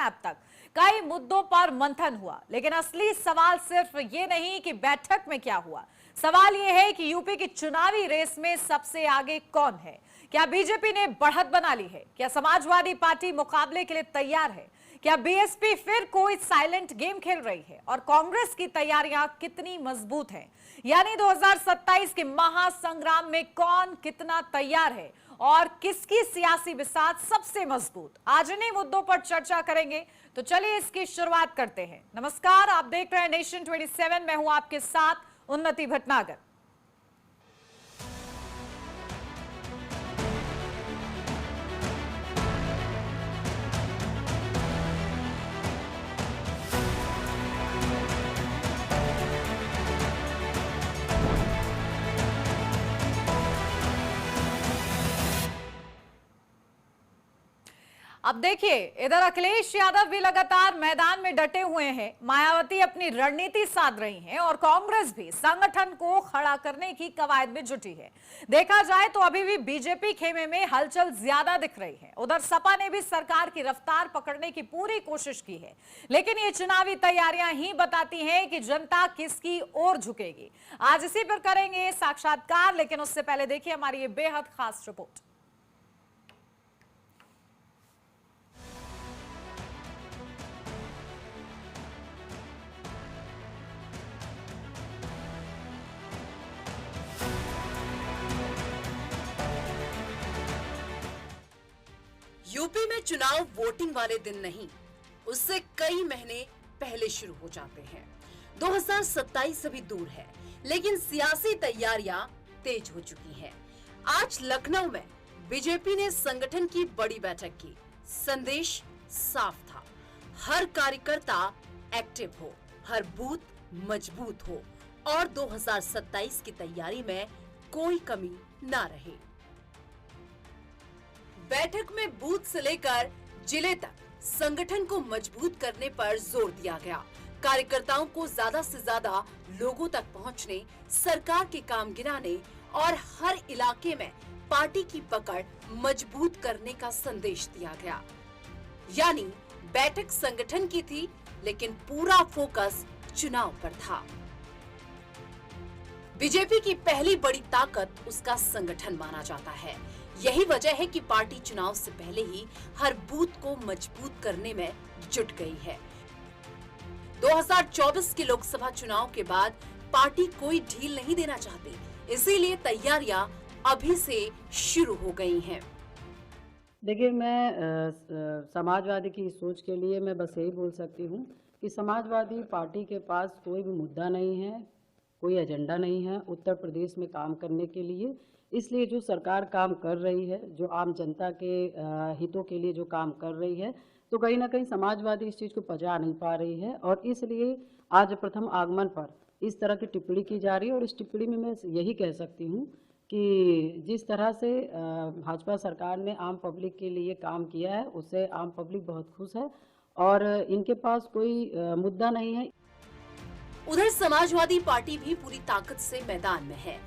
में अब तक कई मुद्दों पर मंथन हुआ, लेकिन असली सवाल सिर्फ ये नहीं कि बैठक में क्या हुआ। सवाल ये है कि यूपी की चुनावी रेस में सबसे आगे कौन है। क्या बीजेपी ने बढ़त बना ली है? क्या समाजवादी पार्टी मुकाबले के लिए तैयार है? क्या बीएसपी फिर कोई साइलेंट गेम खेल रही है? और कांग्रेस की तैयारियां कितनी मजबूत हैं? यानी 2027 के महासंग्राम में कौन कितना तैयार है और किसकी सियासी बिसात सबसे मजबूत? आज इन्हीं मुद्दों पर चर्चा करेंगे, तो चलिए इसकी शुरुआत करते हैं। नमस्कार, आप देख रहे हैं नेशन 27। मैं हूं आपके साथ उन्नति भटनागर। अब देखिए, इधर अखिलेश यादव भी लगातार मैदान में डटे हुए हैं। मायावती अपनी रणनीति साध रही हैं और कांग्रेस भी संगठन को खड़ा करने की कवायद में जुटी है। देखा जाए तो अभी भी बीजेपी खेमे में हलचल ज्यादा दिख रही है। उधर सपा ने भी सरकार की रफ्तार पकड़ने की पूरी कोशिश की है, लेकिन ये चुनावी तैयारियां ही बताती हैं कि जनता किसकी ओर झुकेगी। आज इसी पर करेंगे साक्षात्कार, लेकिन उससे पहले देखिए हमारी ये बेहद खास रिपोर्ट। यूपी में चुनाव वोटिंग वाले दिन नहीं, उससे कई महीने पहले शुरू हो जाते हैं। 2027 अभी दूर है, लेकिन सियासी तैयारियां तेज हो चुकी हैं। आज लखनऊ में बीजेपी ने संगठन की बड़ी बैठक की। संदेश साफ था, हर कार्यकर्ता एक्टिव हो, हर बूथ मजबूत हो और 2027 की तैयारी में कोई कमी ना रहे। बैठक में बूथ से लेकर जिले तक संगठन को मजबूत करने पर जोर दिया गया। कार्यकर्ताओं को ज्यादा से ज्यादा लोगों तक पहुंचने, सरकार के काम गिनाने और हर इलाके में पार्टी की पकड़ मजबूत करने का संदेश दिया गया। यानी बैठक संगठन की थी, लेकिन पूरा फोकस चुनाव पर था। बीजेपी की पहली बड़ी ताकत उसका संगठन माना जाता है। यही वजह है कि पार्टी चुनाव से पहले ही हर बूथ को मजबूत करने में जुट गई है। 2024 के लोकसभा चुनाव के बाद पार्टी कोई ढील नहीं देना चाहती, इसीलिए तैयारियां अभी से शुरू हो गई हैं। देखिए, मैं समाजवादी की सोच के लिए मैं बस यही बोल सकती हूँ कि समाजवादी पार्टी के पास कोई भी मुद्दा नहीं है, कोई एजेंडा नहीं है उत्तर प्रदेश में काम करने के लिए। इसलिए जो सरकार काम कर रही है, जो आम जनता के हितों के लिए जो काम कर रही है, तो कहीं ना कहीं समाजवादी इस चीज़ को पचा नहीं पा रही है और इसलिए आज प्रथम आगमन पर इस तरह की टिप्पणी की जा रही है। और इस टिप्पणी में मैं यही कह सकती हूँ कि जिस तरह से भाजपा सरकार ने आम पब्लिक के लिए काम किया है, उससे आम पब्लिक बहुत खुश है और इनके पास कोई मुद्दा नहीं है। उधर समाजवादी पार्टी भी पूरी ताकत से मैदान में है।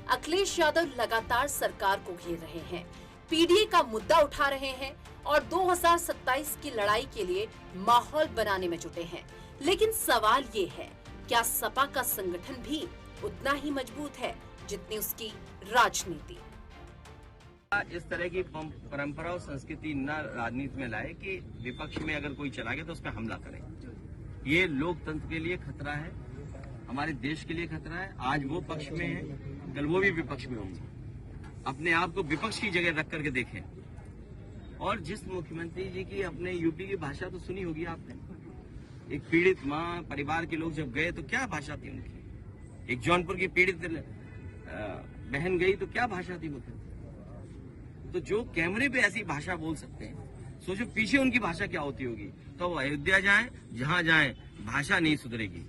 अखिलेश यादव लगातार सरकार को घेर रहे हैं, पीडीए का मुद्दा उठा रहे हैं और 2027 की लड़ाई के लिए माहौल बनाने में जुटे हैं। लेकिन सवाल ये है, क्या सपा का संगठन भी उतना ही मजबूत है जितनी उसकी राजनीति? इस तरह की परंपरा और संस्कृति न राजनीति में लाए कि विपक्ष में अगर कोई चला गया तो उस पर हमला करें। ये लोकतंत्र के लिए खतरा है, हमारे देश के लिए खतरा है। आज वो पक्ष में है, कल वो भी विपक्ष में होंगे। अपने आप को विपक्ष की जगह रख करके देखें। और जिस मुख्यमंत्री जी की अपने यूपी की भाषा तो सुनी होगी आपने। एक पीड़ित माँ, परिवार के लोग जब गए तो क्या भाषा थी उनकी। एक जौनपुर की पीड़ित बहन गई तो क्या भाषा थी मुख्यमंत्री। तो जो कैमरे पे ऐसी भाषा बोल सकते हैं, सोचो पीछे उनकी भाषा क्या होती होगी। तो वो अयोध्या जाएं, जहां जाएं, भाषा नहीं सुधरेगी।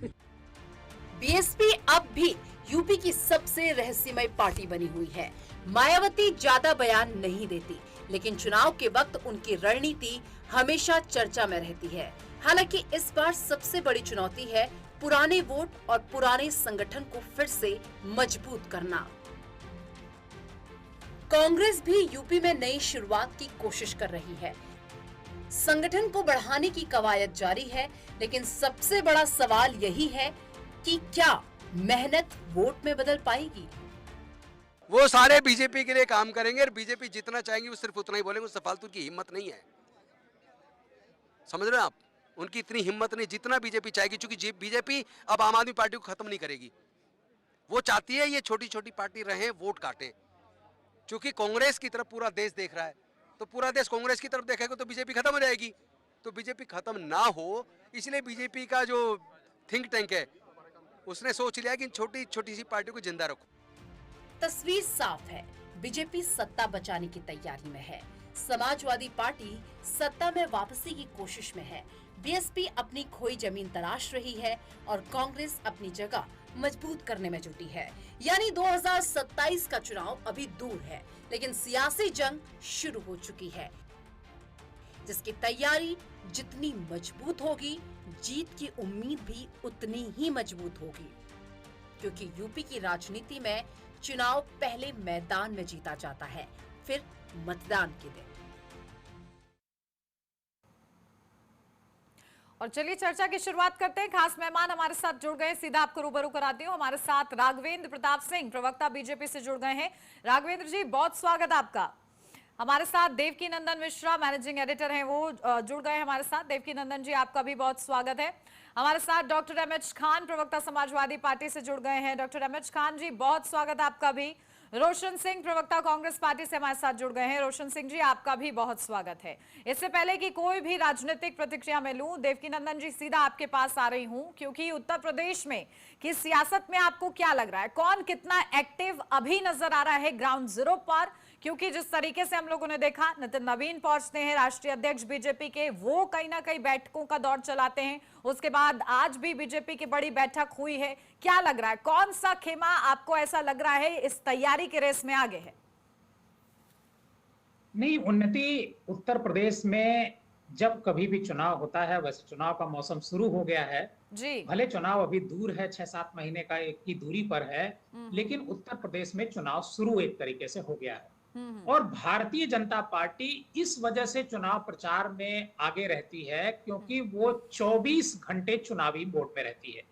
बीएसपी अब भी यूपी की सबसे रहस्यमय पार्टी बनी हुई है। मायावती ज्यादा बयान नहीं देती, लेकिन चुनाव के वक्त उनकी रणनीति हमेशा चर्चा में रहती है। हालांकि इस बार सबसे बड़ी चुनौती है पुराने वोट और पुराने संगठन को फिर से मजबूत करना। कांग्रेस भी यूपी में नई शुरुआत की कोशिश कर रही है। संगठन को बढ़ाने की कवायद जारी है, लेकिन सबसे बड़ा सवाल यही है कि क्या मेहनत वोट में बदल पाएगी। वो सारे बीजेपी के लिए काम करेंगे और बीजेपी जितना चाहेंगे वो सिर्फ उतना ही बोलेंगे, उससे फालतू की हिम्मत नहीं है। समझ रहे हैं आप? उनकी इतनी हिम्मत नहीं जितना बीजेपी चाहेगी, क्योंकि बीजेपी अब आम आदमी पार्टी को खत्म नहीं करेगी। वो चाहती है ये छोटी छोटी पार्टी रहे, वोट काटें। क्योंकि कांग्रेस की तरफ पूरा देश देख रहा है, तो पूरा देश कांग्रेस की तरफ देखेगा तो बीजेपी खत्म हो जाएगी। तो बीजेपी खत्म ना हो, इसलिए बीजेपी का जो थिंक टैंक है उसने सोच लिया कि छोटी छोटी सी पार्टी को जिंदा रखो। तस्वीर साफ है, बीजेपी सत्ता बचाने की तैयारी में है। समाजवादी पार्टी सत्ता में वापसी की कोशिश में है। बीएसपी अपनी खोई जमीन तलाश रही है और कांग्रेस अपनी जगह मजबूत करने में जुटी है। यानी 2027 का चुनाव अभी दूर है, लेकिन सियासी जंग शुरू हो चुकी है, जिसकी तैयारी जितनी मजबूत होगी, जीत की उम्मीद भी उतनी ही मजबूत होगी। क्योंकि यूपी की राजनीति में चुनाव पहले मैदान में जीता जाता है, फिर मतदान के दिन। और चलिए चर्चा की शुरुआत करते हैं। खास मेहमान हमारे साथ जुड़ गए, सीधा आपको रूबरू कराती हूँ। हमारे साथ राघवेंद्र प्रताप सिंह, प्रवक्ता बीजेपी से जुड़ गए हैं। राघवेंद्र जी, बहुत स्वागत आपका। हमारे साथ देवकी नंदन मिश्रा, मैनेजिंग एडिटर हैं, वो जुड़ गए हमारे साथ। देवकी नंदन जी, आपका भी बहुत स्वागत है। हमारे साथ डॉक्टर एमएच खान, प्रवक्ता समाजवादी पार्टी से जुड़ गए हैं। डॉक्टर एमएच खान जी, बहुत स्वागत आपका भी। रोशन सिंह, प्रवक्ता कांग्रेस पार्टी से हमारे साथ जुड़ गए हैं। रोशन सिंह जी, आपका भी बहुत स्वागत है। इससे पहले कि कोई भी राजनीतिक प्रतिक्रिया मैं लूं, देवकी नंदन जी, सीधा आपके पास आ रही हूं, क्योंकि उत्तर प्रदेश में की सियासत में आपको क्या लग रहा है, कौन कितना एक्टिव अभी नजर आ रहा है ग्राउंड जीरो पर? क्योंकि जिस तरीके से हम लोगों ने देखा, नितिन नवीन पहुंचते हैं, राष्ट्रीय अध्यक्ष बीजेपी के, वो कहीं ना कहीं बैठकों का दौर चलाते हैं। उसके बाद आज भी बीजेपी की बड़ी बैठक हुई है। क्या लग रहा है, कौन सा खेमा आपको ऐसा लग रहा है इस तैयारी के रेस में आगे है? नहीं, उन्नति उत्तर प्रदेश में जब कभी भी चुनाव होता है, वैसे चुनाव का मौसम शुरू हो गया है जी। भले चुनाव अभी दूर है, 6-7 महीने की दूरी पर है, लेकिन उत्तर प्रदेश में चुनाव शुरू एक तरीके से हो गया है। और भारतीय जनता पार्टी इस वजह से चुनाव प्रचार में आगे रहती है क्योंकि वो 24 घंटे चुनावी मोड में रहती है।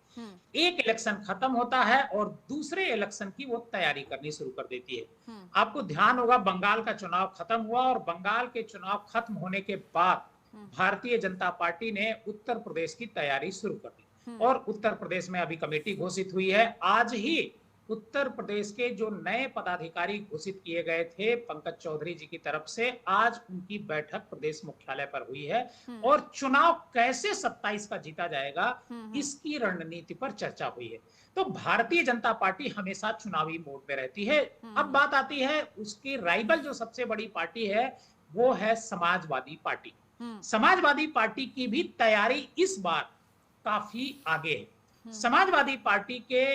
एक इलेक्शन खत्म होता है और दूसरे इलेक्शन की वो तैयारी करनी शुरू कर देती है। आपको ध्यान होगा, बंगाल का चुनाव खत्म हुआ और बंगाल के चुनाव खत्म होने के बाद भारतीय जनता पार्टी ने उत्तर प्रदेश की तैयारी शुरू कर दी और उत्तर प्रदेश में अभी कमेटी घोषित हुई है। आज ही उत्तर प्रदेश के जो नए पदाधिकारी घोषित किए गए थे पंकज चौधरी जी की तरफ से, आज उनकी बैठक प्रदेश मुख्यालय पर हुई है और चुनाव कैसे 27 का जीता जाएगा इसकी रणनीति पर चर्चा हुई है। तो भारतीय जनता पार्टी हमेशा चुनावी मोड में रहती है। अब बात आती है उसकी राइवल जो सबसे बड़ी पार्टी है वो है समाजवादी पार्टी। समाजवादी पार्टी की भी तैयारी इस बार काफी आगे है। समाजवादी पार्टी के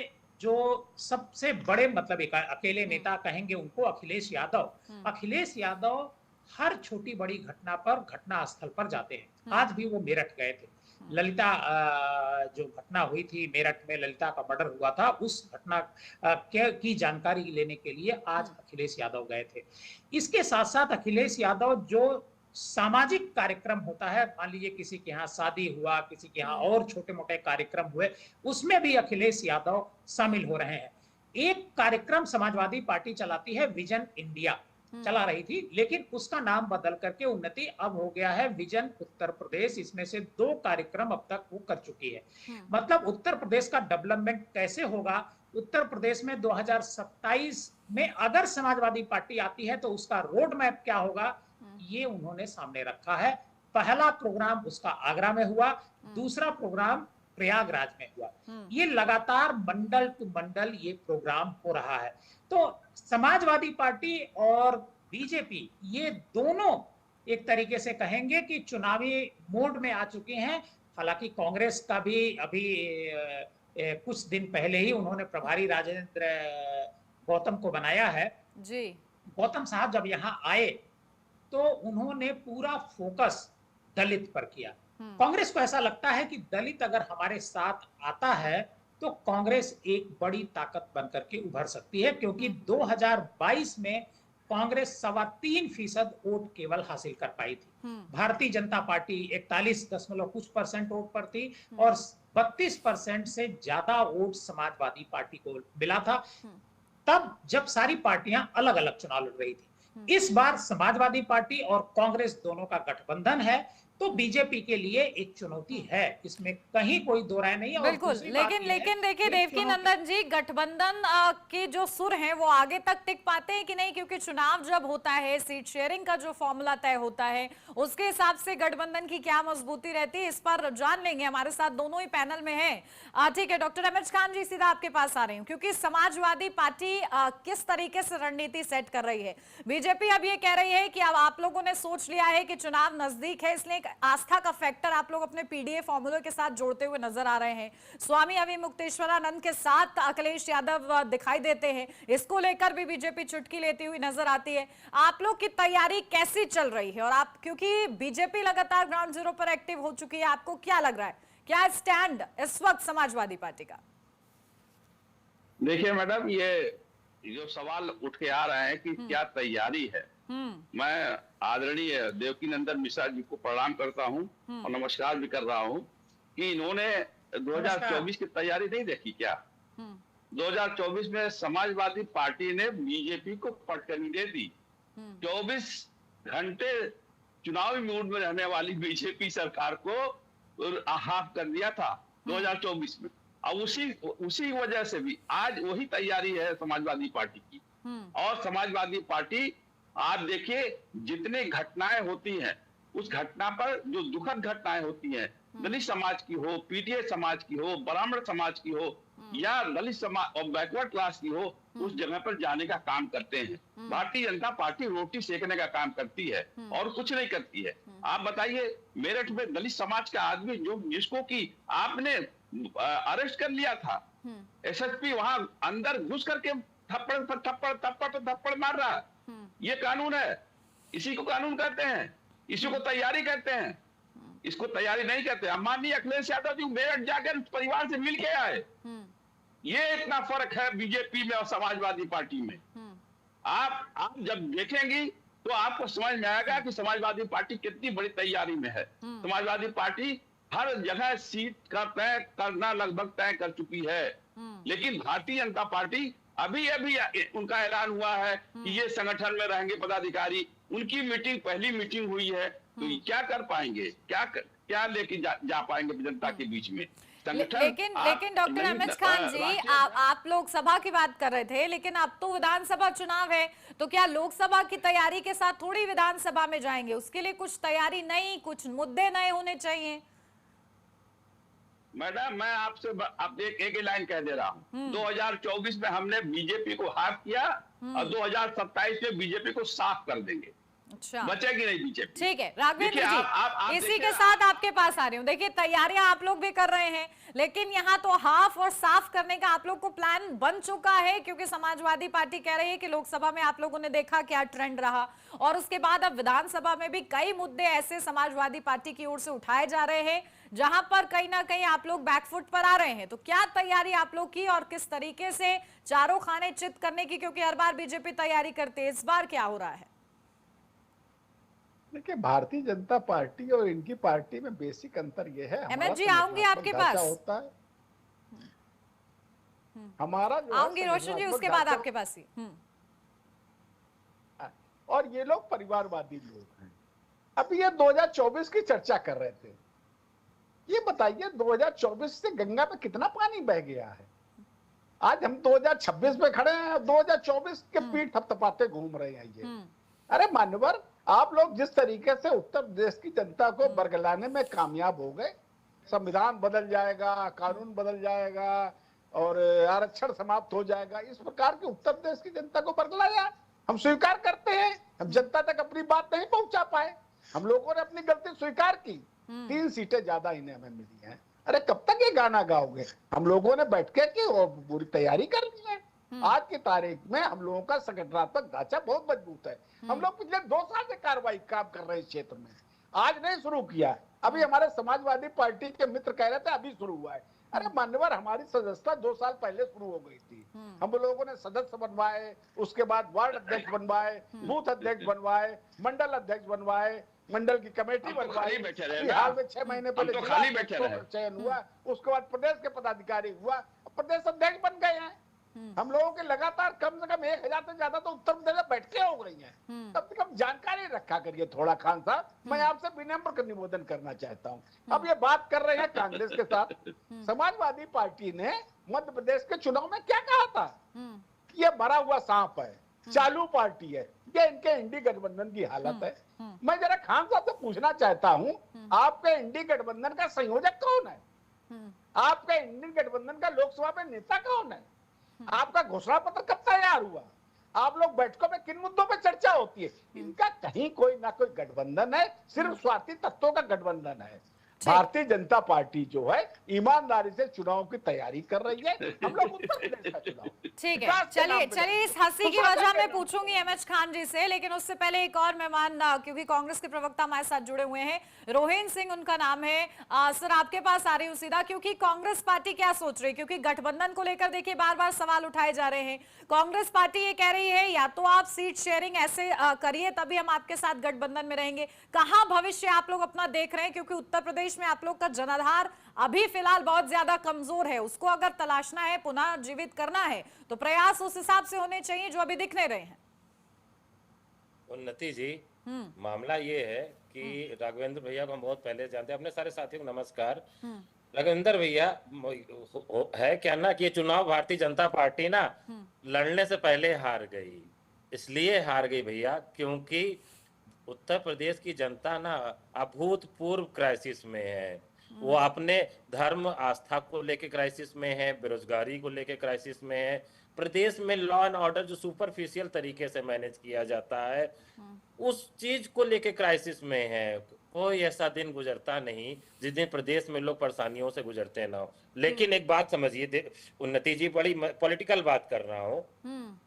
जो सबसे बड़े मतलब एक अकेले नेता कहेंगे उनको अखिलेश यादव। अखिलेश यादव हर छोटी बड़ी घटना पर घटना स्थल पर जाते हैं। आज भी वो मेरठ गए थे। ललिता जो घटना हुई थी मेरठ में, ललिता का मर्डर हुआ था, उस घटना की जानकारी लेने के लिए आज अखिलेश यादव गए थे। इसके साथ साथ अखिलेश यादव जो सामाजिक कार्यक्रम होता है, मान लीजिए किसी के यहाँ शादी हुआ, किसी के यहाँ और छोटे मोटे कार्यक्रम हुए, उसमें भी अखिलेश यादव शामिल हो रहे हैं। एक कार्यक्रम समाजवादी पार्टी चलाती है, विजन इंडिया चला रही थी, लेकिन उसका नाम बदल करके उन्नति अब हो गया है विजन उत्तर प्रदेश। इसमें से 2 कार्यक्रम अब तक वो कर चुकी है। मतलब उत्तर प्रदेश का डेवलपमेंट कैसे होगा, उत्तर प्रदेश में 2027 में अगर समाजवादी पार्टी आती है तो उसका रोड मैप क्या होगा, ये उन्होंने सामने रखा है। पहला प्रोग्राम उसका आगरा में हुआ, दूसरा प्रोग्राम प्रयागराज में हुआ। ये लगातार मंडल टू मंडल ये प्रोग्राम हो रहा है। तो समाजवादी पार्टी और बीजेपी ये दोनों एक तरीके से कहेंगे कि चुनावी मोड में आ चुके हैं। हालांकि कांग्रेस का भी अभी कुछ दिन पहले ही उन्होंने प्रभारी राजेंद्र गौतम को बनाया है जी। गौतम साहब जब यहाँ आए तो उन्होंने पूरा फोकस दलित पर किया। कांग्रेस को ऐसा लगता है कि दलित अगर हमारे साथ आता है तो कांग्रेस एक बड़ी ताकत बनकर के उभर सकती है, क्योंकि 2022 में कांग्रेस 3.25% वोट केवल हासिल कर पाई थी। भारतीय जनता पार्टी 41 कुछ % वोट पर थी और 32% से ज्यादा वोट समाजवादी पार्टी को मिला था। तब जब सारी पार्टियां अलग अलग चुनाव लड़ रही थी। इस बार समाजवादी पार्टी और कांग्रेस दोनों का गठबंधन है, तो बीजेपी के लिए एक चुनौती है, इसमें कहीं कोई दो राय नहीं है। बिल्कुल, लेकिन देखिए देवकी नंदन जी, गठबंधन के जो सुर हैं वो आगे तक टिक पाते हैं कि नहीं? क्योंकि चुनाव जब होता है, सीट शेयरिंग का जो फॉर्मूला तय होता है, उसके हिसाब से गठबंधन की क्या मजबूती रहती है, इस पर जान लेंगे। हमारे साथ दोनों ही पैनल में है। ठीक है, डॉक्टर अहमद खान जी, सीधा आपके पास आ रही हूँ, क्योंकि समाजवादी पार्टी किस तरीके से रणनीति सेट कर रही है। बीजेपी अब ये कह रही है कि अब आप लोगों ने सोच लिया है कि चुनाव नजदीक है, इसलिए आस्था का फैक्टर आप लोग अपने पीडीए फॉर्मूले के साथ जोड़ते हुए नजर आ रहे हैं। स्वामी अविमुक्तेश्वरानंद के साथ अखिलेश यादव दिखाई देते हैं, इसको लेकर भी बीजेपी चुटकी लेती हुई नजर आती है। आप लोग की तैयारी कैसी चल रही है? और आप, क्योंकि बीजेपी लगातार ग्राउंड जीरो पर एक्टिव हो चुकी है, आपको क्या लग रहा है, क्या स्टैंड इस वक्त समाजवादी पार्टी का? देखिए मैडम, ये जो सवाल उठ के आ रहे हैं कि क्या तैयारी है, मैं आदरणीय देवकी नंदन मिश्रा जी को प्रणाम करता हूं और नमस्कार भी कर रहा हूं कि इन्होंने 2024 की तैयारी नहीं देखी क्या? 2024 में समाजवादी पार्टी ने बीजेपी को पटकनी दे दी। 24 घंटे चुनावी मूड में रहने वाली बीजेपी सरकार को हाफ कर दिया था 2024 में। अब उसी वजह से भी आज वही तैयारी है समाजवादी पार्टी की। और समाजवादी पार्टी, आप देखिए जितने घटनाएं होती हैं, उस घटना पर जो दुखद घटनाएं होती हैं, दलित समाज की हो, पीटीए समाज की हो, ब्राह्मण समाज की हो या दलित समाज और बैकवर्ड क्लास की हो, उस जगह पर जाने का काम करते हैं। भारतीय जनता पार्टी रोटी सेकने का काम करती है और कुछ नहीं करती है। आप बताइए, मेरठ में दलित समाज का आदमी जिसको कि आपने अरेस्ट कर लिया था, एसएसपी वहां अंदर घुस करके थप्पड़ मार रहा है। ये कानून है, इसी को कानून कहते हैं, इसी को तैयारी कहते हैं। इसको तैयारी नहीं कहते। अब माननीय अखिलेश यादव जी मेरठ जाकर परिवार से मिल के आए। ये इतना फर्क है बीजेपी में और समाजवादी पार्टी में। आप जब देखेंगी तो आपको समझ में आएगा कि समाजवादी पार्टी कितनी बड़ी तैयारी में है। समाजवादी पार्टी हर जगह सीट का तय करना लगभग तय कर चुकी है, लेकिन भारतीय जनता पार्टी अभी उनका ऐलान हुआ है कि ये संगठन में रहेंगे पदाधिकारी। उनकी मीटिंग, पहली मीटिंग हुई है, तो क्या कर पाएंगे, क्या लेके जा पाएंगे जनता के बीच में संगठन? लेकिन डॉक्टर अहमद खान जी, आप लोकसभा की बात कर रहे थे, लेकिन अब तो विधानसभा चुनाव है, तो क्या लोकसभा की तैयारी के साथ थोड़ी विधानसभा में जाएंगे? उसके लिए कुछ तैयारी नई, कुछ मुद्दे नए होने चाहिए। मैडम, मैं आपसे अब एक ही लाइन कह दे रहा हूँ। 2024 में हमने बीजेपी को हाफ किया और 2027 में बीजेपी को साफ कर देंगे। अच्छा, बचेगी नहीं बीजेपी। ठीक है राघवेंद्र जी, इसी के साथ आपके पास आ रही हूँ। देखिए, तैयारियां आप लोग भी कर रहे हैं, लेकिन यहाँ तो हाफ और साफ करने का आप लोग को प्लान बन चुका है, क्योंकि समाजवादी पार्टी कह रही है कि लोकसभा में आप लोगों ने देखा क्या ट्रेंड रहा, और उसके बाद अब विधानसभा में भी कई मुद्दे ऐसे समाजवादी पार्टी की ओर से उठाए जा रहे हैं जहां पर कहीं ना कहीं आप लोग बैकफुट पर आ रहे हैं। तो क्या तैयारी आप लोग की, और किस तरीके से चारों खाने चित करने की, क्योंकि हर बार बीजेपी तैयारी करती है, इस बार क्या हो रहा है? देखिए, भारतीय जनता पार्टी और इनकी पार्टी में बेसिक अंतर यह है। अहमद जी, आऊंगी आपके पास। होता है हमारा, आऊंगी रोशन जी, उसके बाद आपके पास ही। और ये लोग परिवारवादी लोग हैं। अभी ये 2024 की चर्चा कर रहे थे। ये बताइए, 2024 से गंगा में कितना पानी बह गया है? आज हम 2026 में खड़े हैं, 2024 के पीठ थपथपाते घूम रहे हैं ये। अरे मान्यवर, आप लोग जिस तरीके से उत्तर प्रदेश की जनता को बरगलाने में कामयाब हो गए, संविधान बदल जाएगा, कानून बदल जाएगा और आरक्षण समाप्त हो जाएगा, इस प्रकार के उत्तर प्रदेश की जनता को बरगलाया, हम स्वीकार करते हैं। हम जनता तक अपनी बात नहीं पहुंचा पाए, हम लोगों ने अपनी गलती स्वीकार की। 3 सीटें ज्यादा इन्हें हमें मिली हैं। अरे कब तक ये गाना गाओगे? हम लोगों ने बैठ के की और पूरी तैयारी कर ली है। आज की तारीख में हम लोगों का संगठनात्मक ढांचा बहुत मजबूत है। हम लोग पिछले 2 साल से कार्रवाई काम कर रहे हैं इस क्षेत्र में, आज नहीं शुरू किया है। अभी हमारे समाजवादी पार्टी के मित्र कह रहे थे अभी शुरू हुआ है। अरे मान्यवर, हमारी सदस्यता 2 साल पहले शुरू हो गई थी। हम लोगों ने सदस्य बनवाए, उसके बाद वार्ड अध्यक्ष बनवाए, बूथ अध्यक्ष बनवाए, मंडल अध्यक्ष बनवाए, मंडल की कमेटी बनवाई। हाल में 6 महीने पहले चयन हुआ, उसके बाद प्रदेश के पदाधिकारी हुआ, प्रदेश अध्यक्ष बन गए हैं। हम लोगों के लगातार कम से कम 1000 से ज्यादा तो उत्तर प्रदेश में बैठकें हो गई हैं। कम से कम जानकारी रखा करिए थोड़ा। खान साहब, मैं आपसे विनम्र निवेदन करना चाहता हूँ। अब ये बात कर रहे हैं कांग्रेस के साथ। समाजवादी पार्टी ने मध्य प्रदेश के चुनाव में क्या कहा था? ये मरा हुआ सांप है, चालू पार्टी है, ये इनके इंडी गठबंधन की हालत है। मैं जरा खान साहब से पूछना चाहता हूँ, आपके इंडी गठबंधन का संयोजक कौन है? आपके इंडी गठबंधन का लोकसभा में नेता कौन है? आपका घोषणा पत्र कब तैयार हुआ? आप लोग बैठकों में किन मुद्दों पर चर्चा होती है? इनका कहीं कोई ना कोई गठबंधन है, सिर्फ स्वार्थी तत्वों का गठबंधन है। भारतीय जनता पार्टी जो है ईमानदारी से चुनाव की तैयारी कर रही है। हम लोग उत्तर प्रदेश का चुनाव, ठीक है, चलिए इस हंसी की वजह मैं पूछूंगी एमएच खान जी से, लेकिन उससे पहले एक और मेहमान, क्योंकि कांग्रेस के प्रवक्ता हमारे साथ जुड़े हुए हैं, रोहिन सिंह उनका नाम है। सर, आपके पास आ रही हूँ सीधा, क्योंकि कांग्रेस पार्टी क्या सोच रही है? क्योंकि गठबंधन को लेकर देखिए बार बार सवाल उठाए जा रहे हैं। कांग्रेस पार्टी ये कह रही है या तो आप सीट शेयरिंग ऐसे करिए तभी हम आपके साथ गठबंधन में रहेंगे। कहाँ भविष्य आप लोग अपना देख रहे हैं? क्योंकि उत्तर प्रदेश में आप लोग का जनाधार अभी फिलहाल बहुत ज्यादा कमजोर है, उसको अगर तलाशना है, पुनः जीवित करना है, तो प्रयास उस हिसाब से होने चाहिए जो अभी दिख नहीं रहे हैं। उन्नति जी, मामला ये है कि राघवेंद्र भैया को हम बहुत पहले जानते हैं, अपने सारे साथियों को नमस्कार। राघवेंद्र भैया है क्या ना कि ये चुनाव भारतीय जनता पार्टी ना लड़ने से पहले हार गई। इसलिए हार गई भैया क्योंकि उत्तर प्रदेश की जनता ना अभूतपूर्व क्राइसिस में है। वो अपने धर्म आस्था को लेके क्राइसिस में है, बेरोजगारी को लेके क्राइसिस में है, प्रदेश में लॉ एंड ऑर्डर जो सुपरफिशियल तरीके से मैनेज किया जाता है उस चीज को लेके क्राइसिस में है। कोई ऐसा दिन गुजरता नहीं जिस दिन प्रदेश में लोग परेशानियों से गुजरते ना हो। लेकिन एक बात समझिए उन्नति जी, बड़ी पॉलिटिकल बात कर रहा हूँ।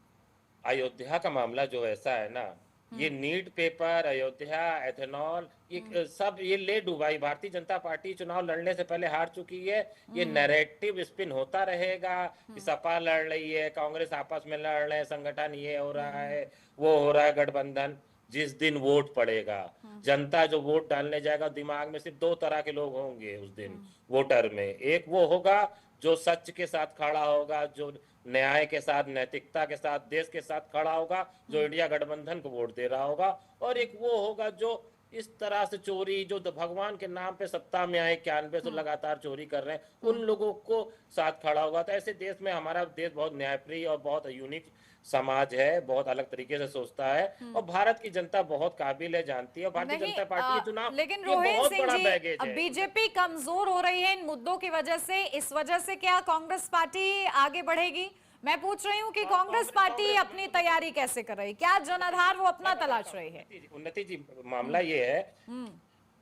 अयोध्या का मामला जो ऐसा है ना, ये नीट पेपर, अयोध्या, एथेनॉल, ये सब ये ले डुबाई। भारतीय जनता पार्टी चुनाव लड़ने से पहले हार चुकी है। ये नैरेटिव स्पिन होता रहेगा कि सपा लड़ रही है, कांग्रेस आपस में लड़ रहे हैं, संगठन ये हो रहा है, वो हो रहा है, गठबंधन। जिस दिन वोट पड़ेगा, जनता जो वोट डालने जाएगा, दिमाग में सिर्फ 2 तरह के लोग होंगे उस दिन वोटर में। एक वो होगा जो सच के साथ खड़ा होगा, जो न्याय के साथ, नैतिकता के साथ, देश के साथ खड़ा होगा, जो इंडिया गठबंधन को वोट दे रहा होगा। और एक वो होगा जो इस तरह से चोरी, जो भगवान के नाम पे सत्ता में आए 91 से लगातार चोरी कर रहे हैं, उन लोगों को साथ खड़ा होगा। तो ऐसे देश में हमारा देश बहुत न्यायप्रिय और बहुत यूनिक समाज है, बहुत अलग तरीके से सोचता है और भारत की जनता बहुत काबिल है, जानती है। भारतीय जनता पार्टी के चुनाव लेकिन रोहित सिंह जी, बीजेपी कमजोर हो रही है इन मुद्दों की वजह से। इस वजह से क्या कांग्रेस पार्टी आगे बढ़ेगी? मैं पूछ रही हूँ कि कांग्रेस पार्टी अपनी तैयारी कैसे कर रही है? क्या जनाधार वो अपना तलाश रही है? उन्नति जी, मामला ये है,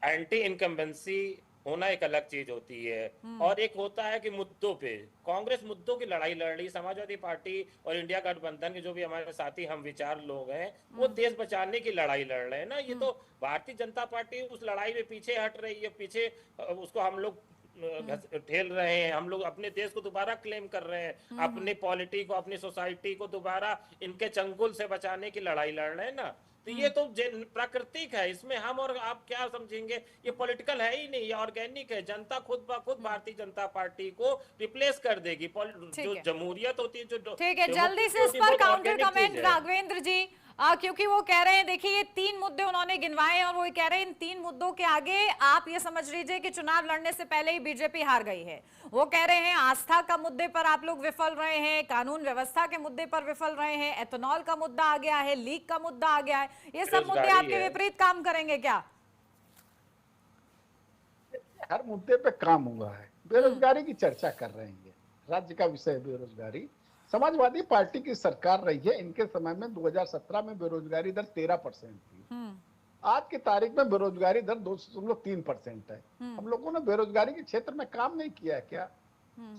एंटी इनकम्बेंसी होना एक अलग चीज होती है और एक होता है कि मुद्दों पे कांग्रेस मुद्दों की लड़ाई लड़ रही। समाजवादी पार्टी और इंडिया गठबंधन के जो भी हमारे साथी हम विचार लोग हैं वो देश बचाने की लड़ाई लड़ रहे हैं ना। ये तो भारतीय जनता पार्टी उस लड़ाई में पीछे हट रही है, पीछे उसको हम लोग ठेल रहे हैं। हम लोग अपने देश को दोबारा क्लेम कर रहे हैं, अपनी पॉलिटी को, अपनी सोसाइटी को दोबारा इनके चंगुल से बचाने की लड़ाई लड़ रहे हैं ना। तो ये तो प्राकृतिक है, इसमें हम और आप क्या समझेंगे? ये पॉलिटिकल है ही नहीं, ये ऑर्गेनिक है। जनता खुद ब खुद भारतीय जनता पार्टी को रिप्लेस कर देगी। जो जमहूरियत होती है, जो ठीक है, जल्दी से इस पर काउंटर कमेंट राघवेंद्र जी, क्योंकि वो कह रहे हैं, देखिए ये 3 मुद्दे उन्होंने गिनवाए और वो कह रहे हैं इन 3 मुद्दों के आगे आप ये समझ लीजिए कि चुनाव लड़ने से पहले ही बीजेपी हार गई है। वो कह रहे हैं आस्था का मुद्दे पर आप लोग विफल रहे हैं, कानून व्यवस्था के मुद्दे पर विफल रहे हैं, एथेनॉल का मुद्दा आ गया है, लीक का मुद्दा आ गया है। ये सब मुद्दे आपके विपरीत काम करेंगे क्या? हर मुद्दे पे काम हुआ है। बेरोजगारी की चर्चा कर रहे हैं, राज्य का विषय बेरोजगारी। समाजवादी पार्टी की सरकार रही है, इनके समय में 2017 में बेरोजगारी दर 13% थी। आज की तारीख में बेरोजगारी दर 2.3% है। हम लोगों ने बेरोजगारी के क्षेत्र में काम नहीं किया है क्या?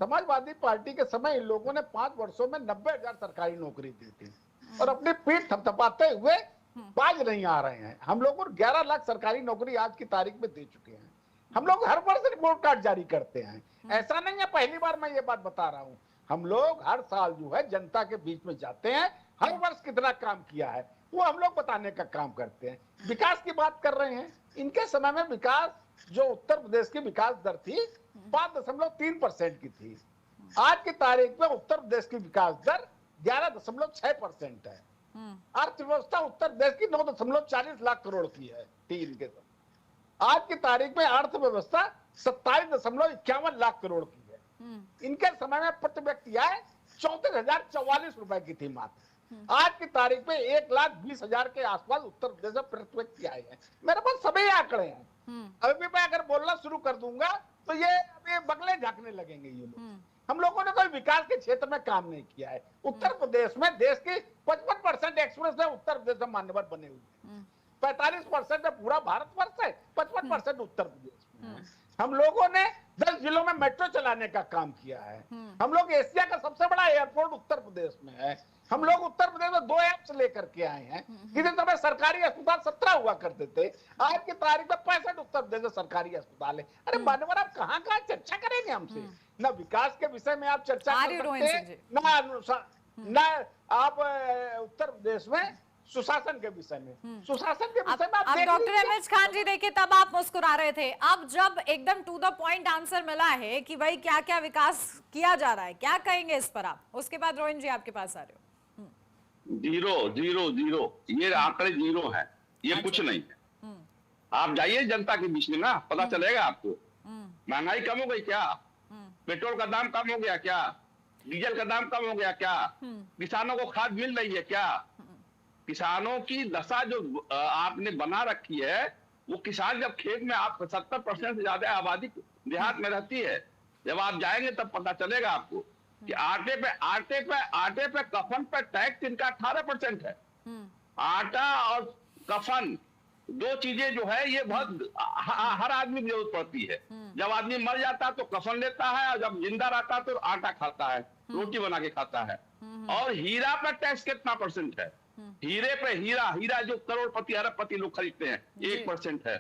समाजवादी पार्टी के समय इन लोगों ने 5 वर्षों में 90,000 सरकारी नौकरी दी थी और अपनी पीठ थपथपाते हुए बाज नहीं आ रहे हैं। हम लोग 11 लाख सरकारी नौकरी आज की तारीख में दे चुके हैं। हम लोग हर वर्ष रिपोर्ट कार्ड जारी करते हैं। ऐसा नहीं है पहली बार मैं ये बात बता रहा हूँ, हम लोग हर साल जो है जनता के बीच में जाते हैं, हर वर्ष कितना काम किया है वो हम लोग बताने का काम करते हैं। विकास की बात कर रहे हैं, इनके समय में विकास जो उत्तर प्रदेश की विकास दर थी 5.3% की थी। आज की तारीख में उत्तर प्रदेश की विकास दर 11.6% है। अर्थव्यवस्था उत्तर प्रदेश की 9.40 लाख करोड़ की है तीन के समय। आज की तारीख में अर्थव्यवस्था 27.51 लाख करोड़ की है। इनके समय में प्रति व्यक्ति आय 34,044 रुपए की थी मात्र। आज की तारीख में 1,20,000 के आसपास उत्तर प्रदेश में प्रति व्यक्ति आए हैं। मेरे पास सभी आंकड़े हैं। अभी मैं अगर बोलना शुरू कर दूंगा तो ये अभी बगले झांकने लगेंगे ये लोग। हम लोगों ने कोई विकास के क्षेत्र में काम नहीं किया है। उत्तर प्रदेश में देश की 55% एक्सप्रेस है उत्तर प्रदेश में मान्यवर बने हुए हैं। 45% में पूरा भारतवर्ष है, 55% उत्तर प्रदेश में है। हम लोगों ने 10 जिलों में मेट्रो चलाने का काम किया है। हम लोग एशिया का सबसे बड़ा एयरपोर्ट उत्तर प्रदेश में है। हम लोग उत्तर प्रदेश में 2 एप्स लेकर के आए हैं। किसी समय सरकारी अस्पताल 17 हुआ करते थे, आज की तारीख में 65 उत्तर प्रदेश में सरकारी अस्पताल है। अरे मान्यवर आप कहाँ चर्चा करेंगे हमसे? न विकास के विषय में आप चर्चा कर सकते, न आप उत्तर प्रदेश में सुशासन के विषय में, सुशासन के विषय में अब डॉक्टर एमएच खान जी देखिए, तब आप मुस्कुरा रहे थे, अब जब एकदम टू द पॉइंट आंसर मिला है कि भाई क्या क्या विकास किया जा रहा है, क्या कहेंगे इस पर आप? उसके बाद रोहित जी आपके पास आ रहे हो। 0 ये आंकड़े 0 है, ये कुछ नहीं है। आप जाइए जनता के बीच में ना, पता चलेगा आपको। महंगाई कम हो गई क्या? पेट्रोल का दाम कम हो गया क्या? डीजल का दाम कम हो गया क्या? किसानों को खाद मिल रही है क्या? किसानों की दशा जो आपने बना रखी है, वो किसान जब खेत में, आप 70% से ज्यादा आबादी देहात में रहती है, जब आप जाएंगे तब पता चलेगा आपको कि आटे पे कफन पे टैक्स इनका 18% है। आटा और कफन 2 चीजें जो है ये बहुत हर आदमी की जरूरत पड़ती है। जब आदमी मर जाता है तो कफन लेता है, और जब जिंदा रहता है तो आटा खाता है, रोटी बना के खाता है। और हीरा पर टैक्स कितना % है? हीरे पे हीरा जो करोड़पति अरबपति लोग खरीदते हैं 1% है।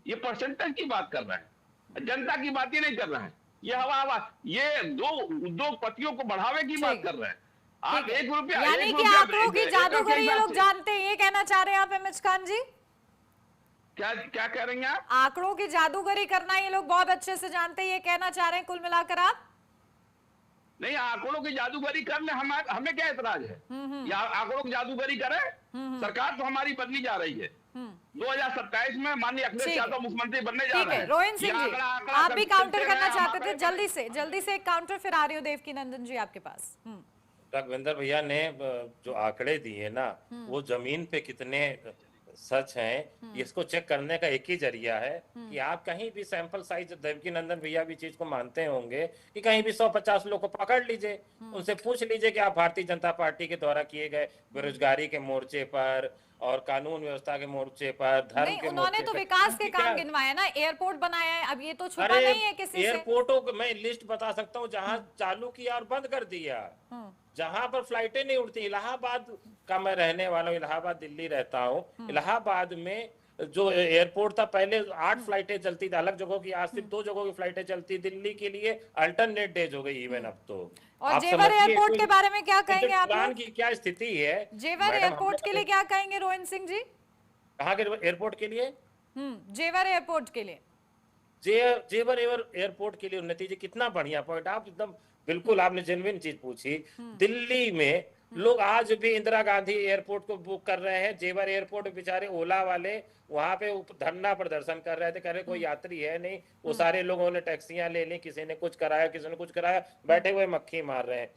ये परसेंटेज की बात कर रहे हैं, जनता की बात ही नहीं कर रहे हैं। ये हवा ये 2 उद्योगपतियों को बढ़ावे की बात कर रहे हैं। आप 1 रुपया, यानी कि आंकड़ों की जादूगरी ये लोग जानते हैं, ये कहना चाह रहे हैं आप एमएच खान जी? क्या कह रही हैं आप? आंकड़ों की जादूगरी करना ये लोग बहुत अच्छे से जानते हैं, ये कहना चाह रहे हैं कुल मिलाकर आप? नहीं, आंकड़ों की जादूगरी करने हमें क्या एतराज है? या आंकड़ों की जादूगरी करें? सरकार तो हमारी बदली जा रही है। 2027 में माननीय अखिलेश यादव मुख्यमंत्री बनने जा रहे हैं। रोहित सिंह जी, आप भी काउंटर करना चाहते थे, जल्दी से एक काउंटर, फिर आ रही हो देवकी नंदन जी आपके पास। राघवेंद्र भैया ने जो आंकड़े दिए ना, वो जमीन पे कितने सच हैं, इसको चेक करने का एक ही जरिया है कि आप कहीं भी सैंपल साइज, देवकी नंदन भैया भी चीज को मानते होंगे कि कहीं भी 150 लोग को पकड़ लीजिए, उनसे पूछ लीजिए कि आप भारतीय जनता पार्टी के द्वारा किए गए बेरोजगारी के मोर्चे पर और कानून व्यवस्था के मोर्चे पर, धर्म के उन्होंने तो विकास के काम गिनवाए ना, एयरपोर्ट बनाया है, अब ये तो छुपा नहीं है किसी से। एयरपोर्टों को मैं लिस्ट बता सकता हूँ जहाँ चालू किया और बंद कर दिया, जहां पर फ्लाइटें नहीं उड़ती। इलाहाबाद का मैं रहने वाला हूँ, इलाहाबाद दिल्ली रहता हूँ। इलाहाबाद में जो एयरपोर्ट था पहले 8 फ्लाइटें चलती थी अलग जगहों की, आज सिर्फ 2 जगहों की फ्लाइटें चलती दिल्ली के लिए, अल्टरनेट डेज हो गई इवन अब तो। और जेवर एयरपोर्ट के बारे में क्या कहेंगे आप लोग? की क्या स्थिति है जेवर एयरपोर्ट के लिए क्या कहेंगे रोहित सिंह जी? कहाँ के एयरपोर्ट के लिए? जेवर एयरपोर्ट के लिए, जेवर एयरपोर्ट के लिए उन्नति जी, कितना बढ़िया पॉइंट। आप एकदम बिल्कुल आपने जेन्युइन चीज पूछी। दिल्ली में लोग आज भी इंदिरा गांधी एयरपोर्ट को बुक कर रहे हैं। जेवर एयरपोर्ट बेचारे ओला वाले वहां पे धरना प्रदर्शन कर रहे थे, कह रहे कोई यात्री है नहीं, वो सारे लोगों ने टैक्सियां ले ली, किसी ने कुछ कराया, किसी ने कुछ कराया, बैठे हुए मक्खी मार रहे हैं।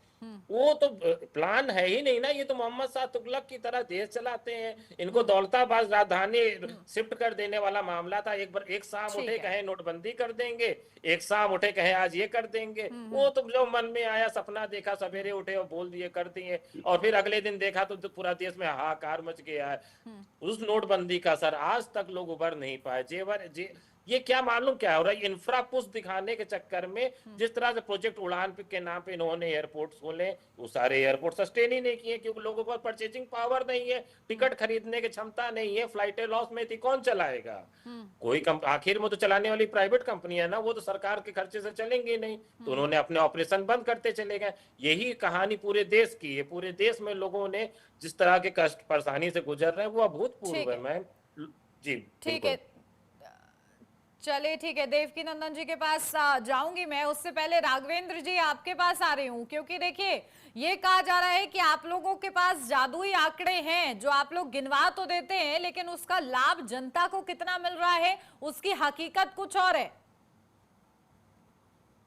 वो तो प्लान है ही नहीं ना, ये तो मोहम्मद शाह तुगलक की तरह देश चलाते हैं। इनको दौलताबाद राजधानी शिफ्ट कर देने वाला मामला था। एक शाम उठे कहे नोटबंदी कर देंगे, एक शाम उठे कहे आज ये कर देंगे। वो तो जो मन में आया सपना देखा, सवेरे उठे और बोल दिए कर दिए, और फिर अगले दिन देखा तो पूरा देश में हाहाकार मच गया है। उस नोटबंदी का असर आज तक लोग उबर नहीं पाए। ये क्या मालूम क्या हो रहा है। इंफ्रा पुश दिखाने के चक्कर में जिस तरह से प्रोजेक्ट उड़ान के नाम पे इन्होंने एयरपोर्ट खोले, वो सारे एयरपोर्ट सस्टेन ही नहीं किए, क्योंकि लोगों के पास परचेजिंग पावर नहीं है, टिकट खरीदने की क्षमता नहीं है, फ्लाइटें लॉस में थी, कौन चलाएगा? कोई आखिर में तो चलाने वाली प्राइवेट कंपनी है ना, वो तो सरकार के खर्चे से चलेंगे नहीं, तो उन्होंने अपने ऑपरेशन बंद करते चले गए। यही कहानी पूरे देश की है। पूरे देश में लोगों ने जिस तरह के कष्ट परेशानी से गुजर रहे हैं वो अभूतपूर्व है। मैं जी ठीक है, चलिए ठीक है, देवकी नंदन जी के पास जाऊंगी मैं। उससे पहले राघवेंद्र जी आपके पास आ रही हूँ, क्योंकि देखिए ये कहा जा रहा है कि आप लोगों के पास जादुई आंकड़े हैं जो आप लोग गिनवा तो देते हैं, लेकिन उसका लाभ जनता को कितना मिल रहा है उसकी हकीकत कुछ और है।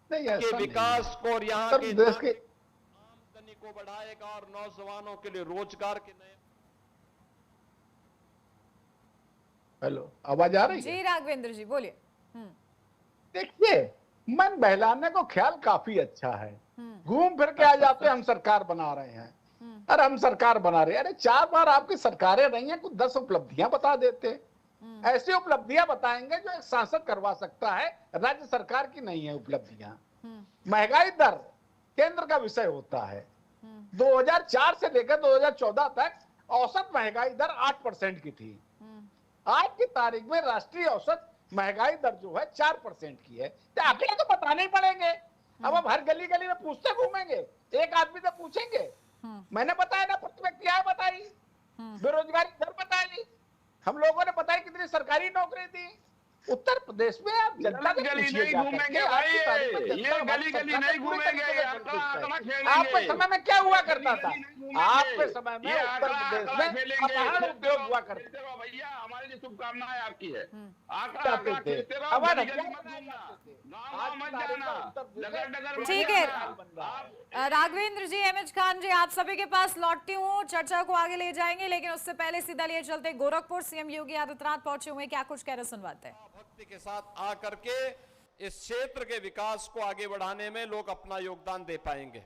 नहीं, विकास को और यहाँ के आमदनी को बढ़ाएगा और नौजवानों के लिए रोजगार के नए। हेलो, आवाज आ रही है? जी राघवेंद्र जी बोलिए। देखिए, मन बहलाने को ख्याल काफी अच्छा है। घूम फिर के आ जाते हम सरकार बना रहे हैं। अरे हम सरकार बना रहे हैं, अरे 4 बार आपकी सरकारें रही हैं, कुछ 10 उपलब्धियां बता देते। ऐसी उपलब्धियां बताएंगे जो एक सांसद करवा सकता है, राज्य सरकार की नहीं है उपलब्धियां। महंगाई दर केंद्र का विषय होता है। 2004 से लेकर 2014 तक औसत महंगाई दर 8% की थी। आज की तारीख में राष्ट्रीय औसत महंगाई दर जो है 4% की है। तो आंकड़े तो बताने ही पड़ेंगे। अब हम हर गली गली में पूछते घूमेंगे, एक आदमी से पूछेंगे मैंने बताया ना प्रति व्यक्ति आय बताई, बेरोजगारी दर बताई, हम लोगों ने बताया कितनी सरकारी नौकरी दी। उत्तर प्रदेश में आप जनता से गली पूछिए नहीं जाकर घूमेंगे के, भाई, आज की तारीख में जनता ये हमारी गली सरकार नहीं से पूरी घूमेंगे, तरीके से आंकड़ा संतुष्ट है। खेलेंगे। आपके समय में क्या हुआ करता था? घूमेंगे। आपके समय में ये उत्तर प्रदेश में अपहरण उद्योग हुआ करते थे। भैया, हमारे लिए शुभकामनाएं आपकी है। चाहते थे। अब गली हत्या मत बनाए घूमना, जाते थे। गाँव मत जाना, डगर डगर मत ठीक है। जाना। राघवेंद्र जी, एमएच खान जी, आप सभी के पास लौटती हूँ, चर्चा को आगे ले जाएंगे, लेकिन उससे पहले सीधा लिए चलते गोरखपुर। सीएम योगी आदित्यनाथ पहुंचे हुए, क्या कुछ कह रहे सुनवाते हैं। भक्ति के साथ आकर के इस क्षेत्र के विकास को आगे बढ़ाने में लोग अपना योगदान दे पाएंगे।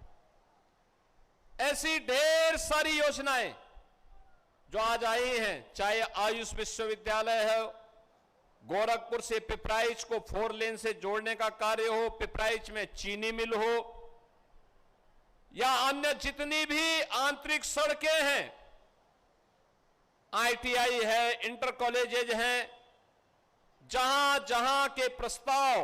ऐसी ढेर सारी योजनाएं जो आज आई हैं, चाहे आयुष विश्वविद्यालय है, गोरखपुर से पिपराइच को 4 लेन से जोड़ने का कार्य हो, पिपराइच में चीनी मिल हो, या अन्य जितनी भी आंतरिक सड़कें हैं, आईटीआई है, इंटर कॉलेजेज हैं, जहां जहां के प्रस्ताव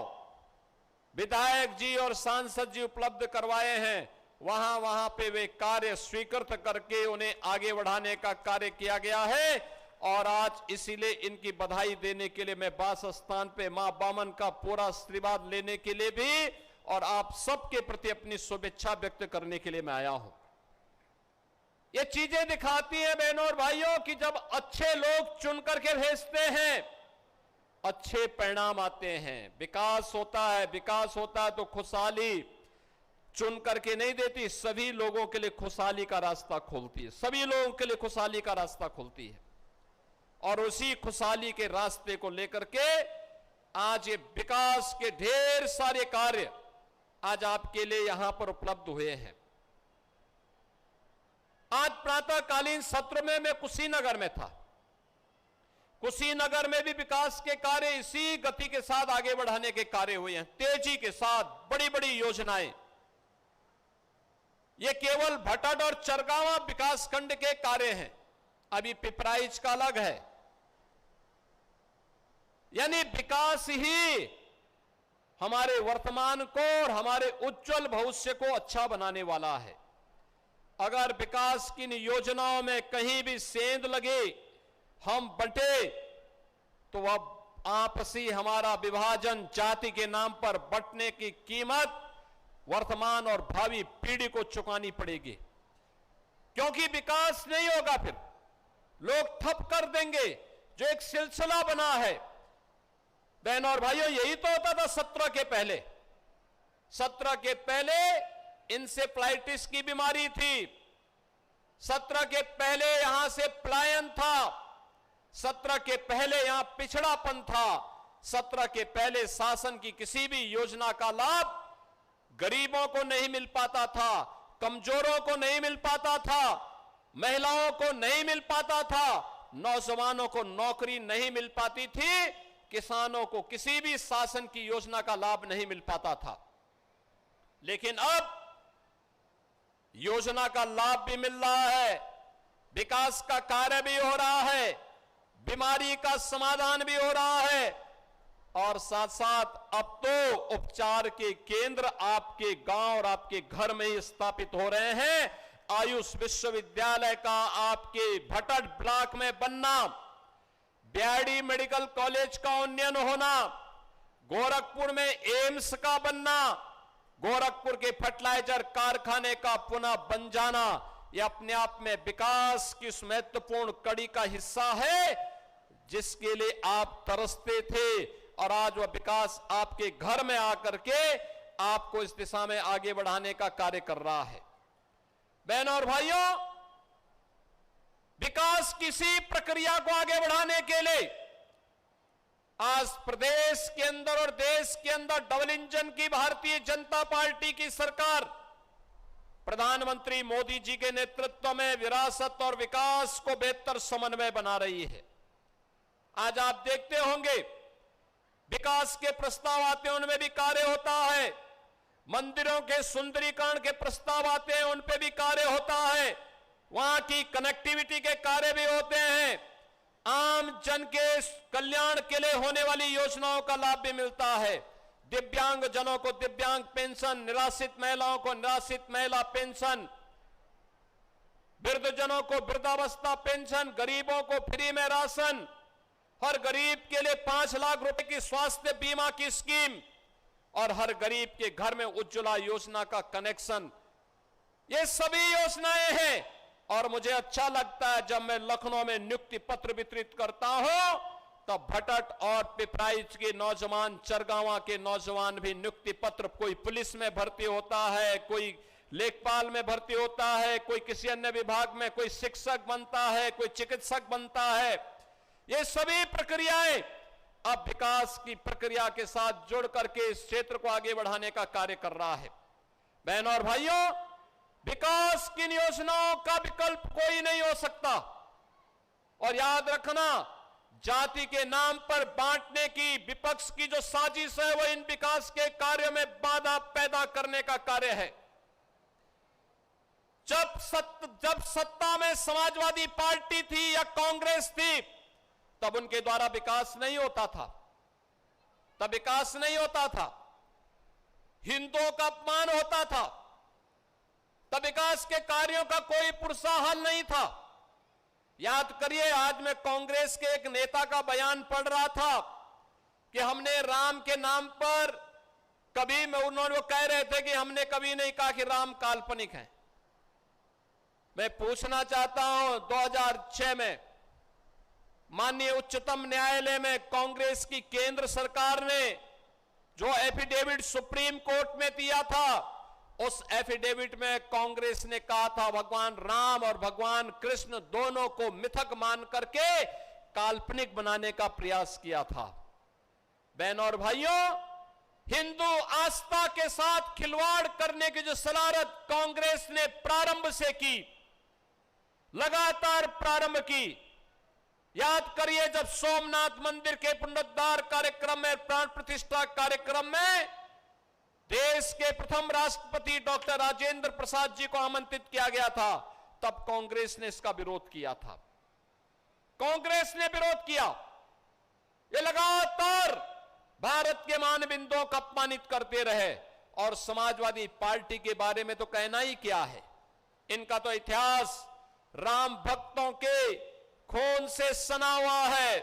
विधायक जी और सांसद जी उपलब्ध करवाए हैं, वहां वहां पे वे कार्य स्वीकृत करके उन्हें आगे बढ़ाने का कार्य किया गया है। और आज इसीलिए इनकी बधाई देने के लिए मैं वास स्थान पे मां बामन का पूरा आशीर्वाद लेने के लिए भी और आप सबके प्रति अपनी शुभेच्छा व्यक्त करने के लिए मैं आया हूं। ये चीजें दिखाती हैं बहनों और भाइयों कि जब अच्छे लोग चुन करके भेजते हैं, अच्छे परिणाम आते हैं, विकास होता है। विकास होता है तो खुशहाली चुन करके नहीं देती, सभी लोगों के लिए खुशहाली का रास्ता खोलती है, सभी लोगों के लिए खुशहाली का रास्ता खोलती है। और उसी खुशहाली के रास्ते को लेकर के आज ये विकास के ढेर सारे कार्य आज आपके लिए यहां पर उपलब्ध हुए हैं। आज प्रातःकालीन सत्र में मैं कुशीनगर में था। कुशीनगर में भी विकास के कार्य इसी गति के साथ आगे बढ़ाने के कार्य हुए हैं, तेजी के साथ, बड़ी बड़ी योजनाएं। ये केवल भटट और चरगावा विकास खंड के कार्य हैं, अभी पिपराइच का अलग है। यानी विकास ही हमारे वर्तमान को और हमारे उज्जवल भविष्य को अच्छा बनाने वाला है। अगर विकास की इन योजनाओं में कहीं भी सेंध लगे, हम बंटे, तो अब आपसी हमारा विभाजन, जाति के नाम पर बंटने की कीमत वर्तमान और भावी पीढ़ी को चुकानी पड़ेगी। क्योंकि विकास नहीं होगा, फिर लोग ठप कर देंगे। जो एक सिलसिला बना है बहनों और भाइयों, यही तो होता था सत्र के पहले। सत्र के पहले इंसेफ्लाइटिस की बीमारी थी, सत्र के पहले यहां से पलायन था, सत्र के पहले यहां पिछड़ापन था, सत्र के पहले शासन की किसी भी योजना का लाभ गरीबों को नहीं मिल पाता था, कमजोरों को नहीं मिल पाता था, महिलाओं को नहीं मिल पाता था, नौजवानों को नौकरी नहीं मिल पाती थी, किसानों को किसी भी शासन की योजना का लाभ नहीं मिल पाता था। लेकिन अब योजना का लाभ भी मिल रहा है, विकास का कार्य भी हो रहा है, बीमारी का समाधान भी हो रहा है और साथ साथ अब तो उपचार के केंद्र आपके गांव और आपके घर में ही स्थापित हो रहे हैं। आयुष विश्वविद्यालय का आपके भटट ब्लॉक में बनना, बीआरडी मेडिकल कॉलेज का उन्नयन होना, गोरखपुर में एम्स का बनना, गोरखपुर के फर्टिलाइजर कारखाने का पुनः बन जाना, यह अपने आप में विकास की उस महत्वपूर्ण कड़ी का हिस्सा है जिसके लिए आप तरसते थे और आज वह विकास आपके घर में आकर के आपको इस दिशा में आगे बढ़ाने का कार्य कर रहा है। बहनों और भाइयों, विकास किसी प्रक्रिया को आगे बढ़ाने के लिए आज प्रदेश के अंदर और देश के अंदर डबल इंजन की भारतीय जनता पार्टी की सरकार प्रधानमंत्री मोदी जी के नेतृत्व में विरासत और विकास को बेहतर समन्वय बना रही है। आज आप देखते होंगे विकास के प्रस्ताव आते हैं, उनमें भी कार्य होता है, मंदिरों के सुंदरीकरण के प्रस्ताव आते हैं, उन पे भी कार्य होता है, वहां की कनेक्टिविटी के कार्य भी होते हैं, आम जन के कल्याण के लिए होने वाली योजनाओं का लाभ भी मिलता है, दिव्यांग जनों को दिव्यांग पेंशन, निराश्रित महिलाओं को निराश्रित महिला पेंशन, वृद्धजनों को वृद्धावस्था पेंशन, गरीबों को फ्री में राशन, हर गरीब के लिए 5 लाख रुपए की स्वास्थ्य बीमा की स्कीम और हर गरीब के घर में उज्ज्वला योजना का कनेक्शन, ये सभी योजनाएं हैं। और मुझे अच्छा लगता है जब मैं लखनऊ में नियुक्ति पत्र वितरित करता हूं तो भटट और पिपराइच के नौजवान, चरगावा के नौजवान भी नियुक्ति पत्र, कोई पुलिस में भर्ती होता है, कोई लेखपाल में भर्ती होता है, कोई किसी अन्य विभाग में, कोई शिक्षक बनता है, कोई चिकित्सक बनता है। ये सभी प्रक्रियाएं अब विकास की प्रक्रिया के साथ जुड़ करके इस क्षेत्र को आगे बढ़ाने का कार्य कर रहा है। बहनों और भाइयों, विकास की योजनाओं का विकल्प कोई नहीं हो सकता और याद रखना, जाति के नाम पर बांटने की विपक्ष की जो साजिश है वो इन विकास के कार्य में बाधा पैदा करने का कार्य है। जब सत्ता में समाजवादी पार्टी थी या कांग्रेस थी तब उनके द्वारा विकास नहीं होता था, तब विकास नहीं होता था, हिंदुओं का अपमान होता था, तब विकास के कार्यों का कोई पुरसा हल नहीं था। याद करिए, आज मैं कांग्रेस के एक नेता का बयान पढ़ रहा था कि हमने राम के नाम पर कभी में, उन्होंने वो कह रहे थे कि हमने कभी नहीं कहा कि राम काल्पनिक है। मैं पूछना चाहता हूं, 2006 में माननीय उच्चतम न्यायालय में कांग्रेस की केंद्र सरकार ने जो एफिडेविट सुप्रीम कोर्ट में दिया था, उस एफिडेविट में कांग्रेस ने कहा था भगवान राम और भगवान कृष्ण दोनों को मिथक मान करके काल्पनिक बनाने का प्रयास किया था। बहनों और भाइयों, हिंदू आस्था के साथ खिलवाड़ करने की जो शरारत कांग्रेस ने प्रारंभ से की, लगातार प्रारंभ की। याद करिए, जब सोमनाथ मंदिर के पुनरुद्धार कार्यक्रम में, प्राण प्रतिष्ठा कार्यक्रम में देश के प्रथम राष्ट्रपति डॉक्टर राजेंद्र प्रसाद जी को आमंत्रित किया गया था, तब कांग्रेस ने इसका विरोध किया था। कांग्रेस ने विरोध किया। ये लगातार भारत के मानबिंदुओं को अपमानित करते रहे और समाजवादी पार्टी के बारे में तो कहना ही क्या है। इनका तो इतिहास राम भक्तों के खून से सना हुआ है।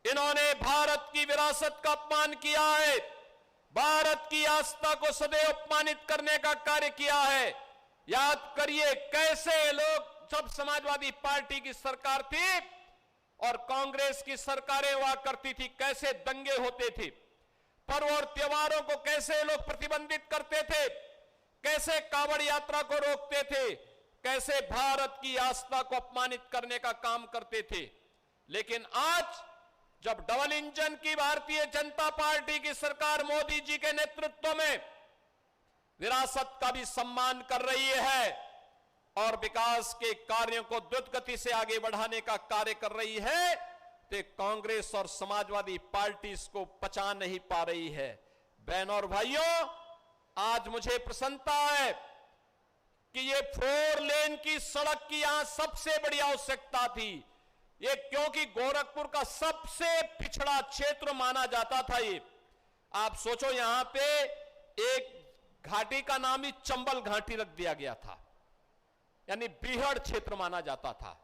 इन्होंने भारत की विरासत का अपमान किया है, भारत की आस्था को सदैव अपमानित करने का कार्य किया है। याद करिए कैसे लोग, जब समाजवादी पार्टी की सरकार थी और कांग्रेस की सरकारें हुआ करती थी, कैसे दंगे होते थे, पर्व और त्योहारों को कैसे लोग प्रतिबंधित करते थे, कैसे कांवड़ यात्रा को रोकते थे, कैसे भारत की आस्था को अपमानित करने का काम करते थे। लेकिन आज जब डबल इंजन की भारतीय जनता पार्टी की सरकार मोदी जी के नेतृत्व में विरासत का भी सम्मान कर रही है और विकास के कार्यों को द्रुत गति से आगे बढ़ाने का कार्य कर रही है, तो कांग्रेस और समाजवादी पार्टी इसको पचा नहीं पा रही है। बहनों और भाइयों, आज मुझे प्रसन्नता है कि ये 4 लेन की सड़क की यहां सबसे बड़ी आवश्यकता थी। ये क्योंकि गोरखपुर का सबसे पिछड़ा क्षेत्र माना जाता था। ये आप सोचो, यहां पे एक घाटी का नाम ही चंबल घाटी रख दिया गया था, यानी बीहड़ क्षेत्र माना जाता था।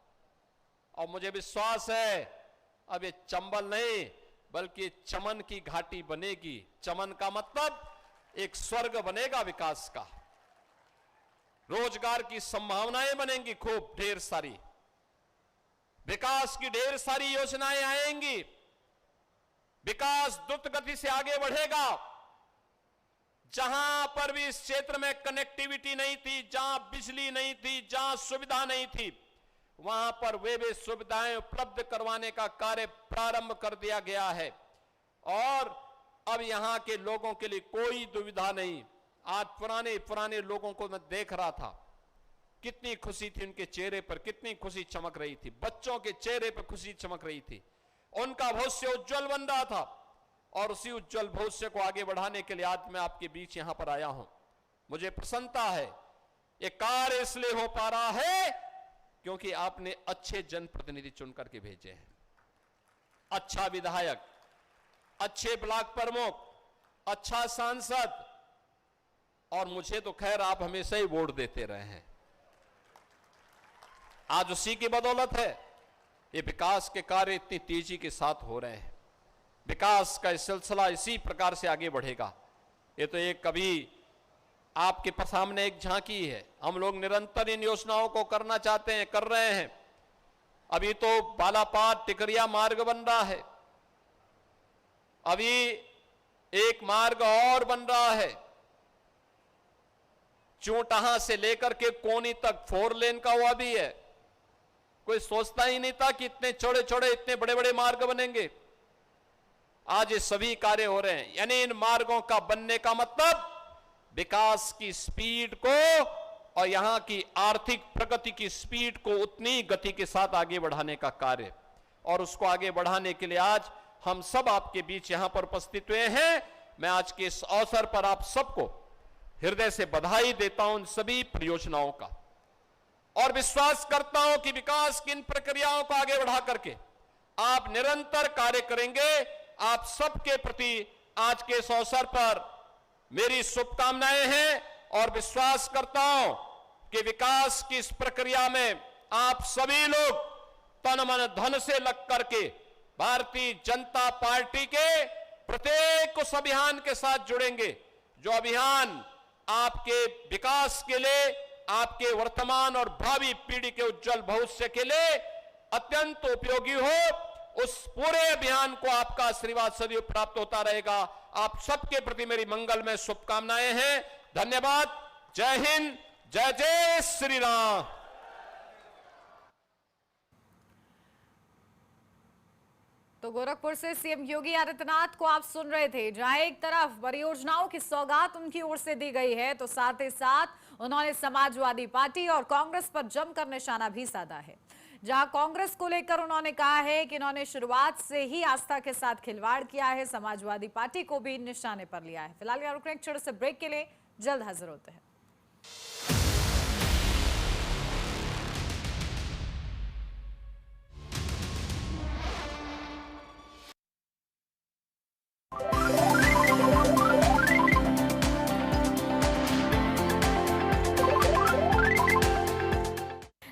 और मुझे विश्वास है अब ये चंबल नहीं बल्कि चमन की घाटी बनेगी। चमन का मतलब एक स्वर्ग बनेगा विकास का, रोजगार की संभावनाएं बनेंगी खूब ढेर सारी, विकास की ढेर सारी योजनाएं आएंगी, विकास द्रुत गति से आगे बढ़ेगा। जहां पर भी इस क्षेत्र में कनेक्टिविटी नहीं थी, जहां बिजली नहीं थी, जहां सुविधा नहीं थी, वहां पर वे सुविधाएं उपलब्ध करवाने का कार्य प्रारंभ कर दिया गया है। और अब यहां के लोगों के लिए कोई दुविधा नहीं। आज पुराने लोगों को मैं देख रहा था, कितनी खुशी थी उनके चेहरे पर, कितनी खुशी चमक रही थी, बच्चों के चेहरे पर खुशी चमक रही थी, उनका भविष्य उज्जवल बन रहा था। और उसी उज्जवल भविष्य को आगे बढ़ाने के लिए आज मैं आपके बीच यहां पर आया हूं। मुझे प्रसन्नता है। ये कार्य इसलिए हो पा रहा है क्योंकि आपने अच्छे जनप्रतिनिधि चुन करके भेजे हैं, अच्छा विधायक, अच्छे ब्लॉक प्रमुख, अच्छा सांसद, और मुझे तो खैर आप हमेशा ही वोट देते रहे हैं। आज उसी की बदौलत है ये विकास के कार्य इतनी तेजी के साथ हो रहे हैं। विकास का सिलसिला इसी प्रकार से आगे बढ़ेगा। ये तो एक कभी आपके सामने एक झांकी है। हम लोग निरंतर इन योजनाओं को करना चाहते हैं, कर रहे हैं। अभी तो बालापाट टिकरिया मार्ग बन रहा है, अभी एक मार्ग और बन रहा है, चूंटहा से लेकर के कोनी तक 4 लेन का हुआ भी है। कोई सोचता ही नहीं था कि इतने छोटे छोटे इतने बड़े बड़े मार्ग बनेंगे। आज ये सभी कार्य हो रहे हैं। यानी इन मार्गों का बनने का मतलब विकास की स्पीड को और यहां की आर्थिक प्रगति की स्पीड को उतनी गति के साथ आगे बढ़ाने का कार्य, और उसको आगे बढ़ाने के लिए आज हम सब आपके बीच यहां पर उपस्थित हुए हैं। मैं आज के इस अवसर पर आप सबको हृदय से बधाई देता हूं इन सभी परियोजनाओं का, और विश्वास करता हूं कि विकास की इन प्रक्रियाओं को आगे बढ़ा करके आप निरंतर कार्य करेंगे। आप सबके प्रति आज के इस अवसर पर मेरी शुभकामनाएं हैं, और विश्वास करता हूं कि विकास की इस प्रक्रिया में आप सभी लोग तन मन धन से लग करके भारतीय जनता पार्टी के प्रत्येक उस अभियान के साथ जुड़ेंगे जो अभियान आपके विकास के लिए, आपके वर्तमान और भावी पीढ़ी के उज्जवल भविष्य के लिए अत्यंत उपयोगी हो। उस पूरे अभियान को आपका आशीर्वाद सदैव प्राप्त होता रहेगा। आप सबके प्रति मेरी मंगलमय शुभकामनाएं हैं। धन्यवाद। जय हिंद, जय जय श्री राम। तो गोरखपुर से सीएम योगी आदित्यनाथ को आप सुन रहे थे, जहां एक तरफ परियोजनाओं की सौगात उनकी ओर से दी गई है, तो साथ ही साथ उन्होंने समाजवादी पार्टी और कांग्रेस पर जमकर निशाना भी साधा है। जहां कांग्रेस को लेकर उन्होंने कहा है कि इन्होंने शुरुआत से ही आस्था के साथ खिलवाड़ किया है, समाजवादी पार्टी को भी निशाने पर लिया है। फिलहाल यहाँ रुक रहे हैं छोटे से ब्रेक के लिए, जल्द हाजिर होते हैं।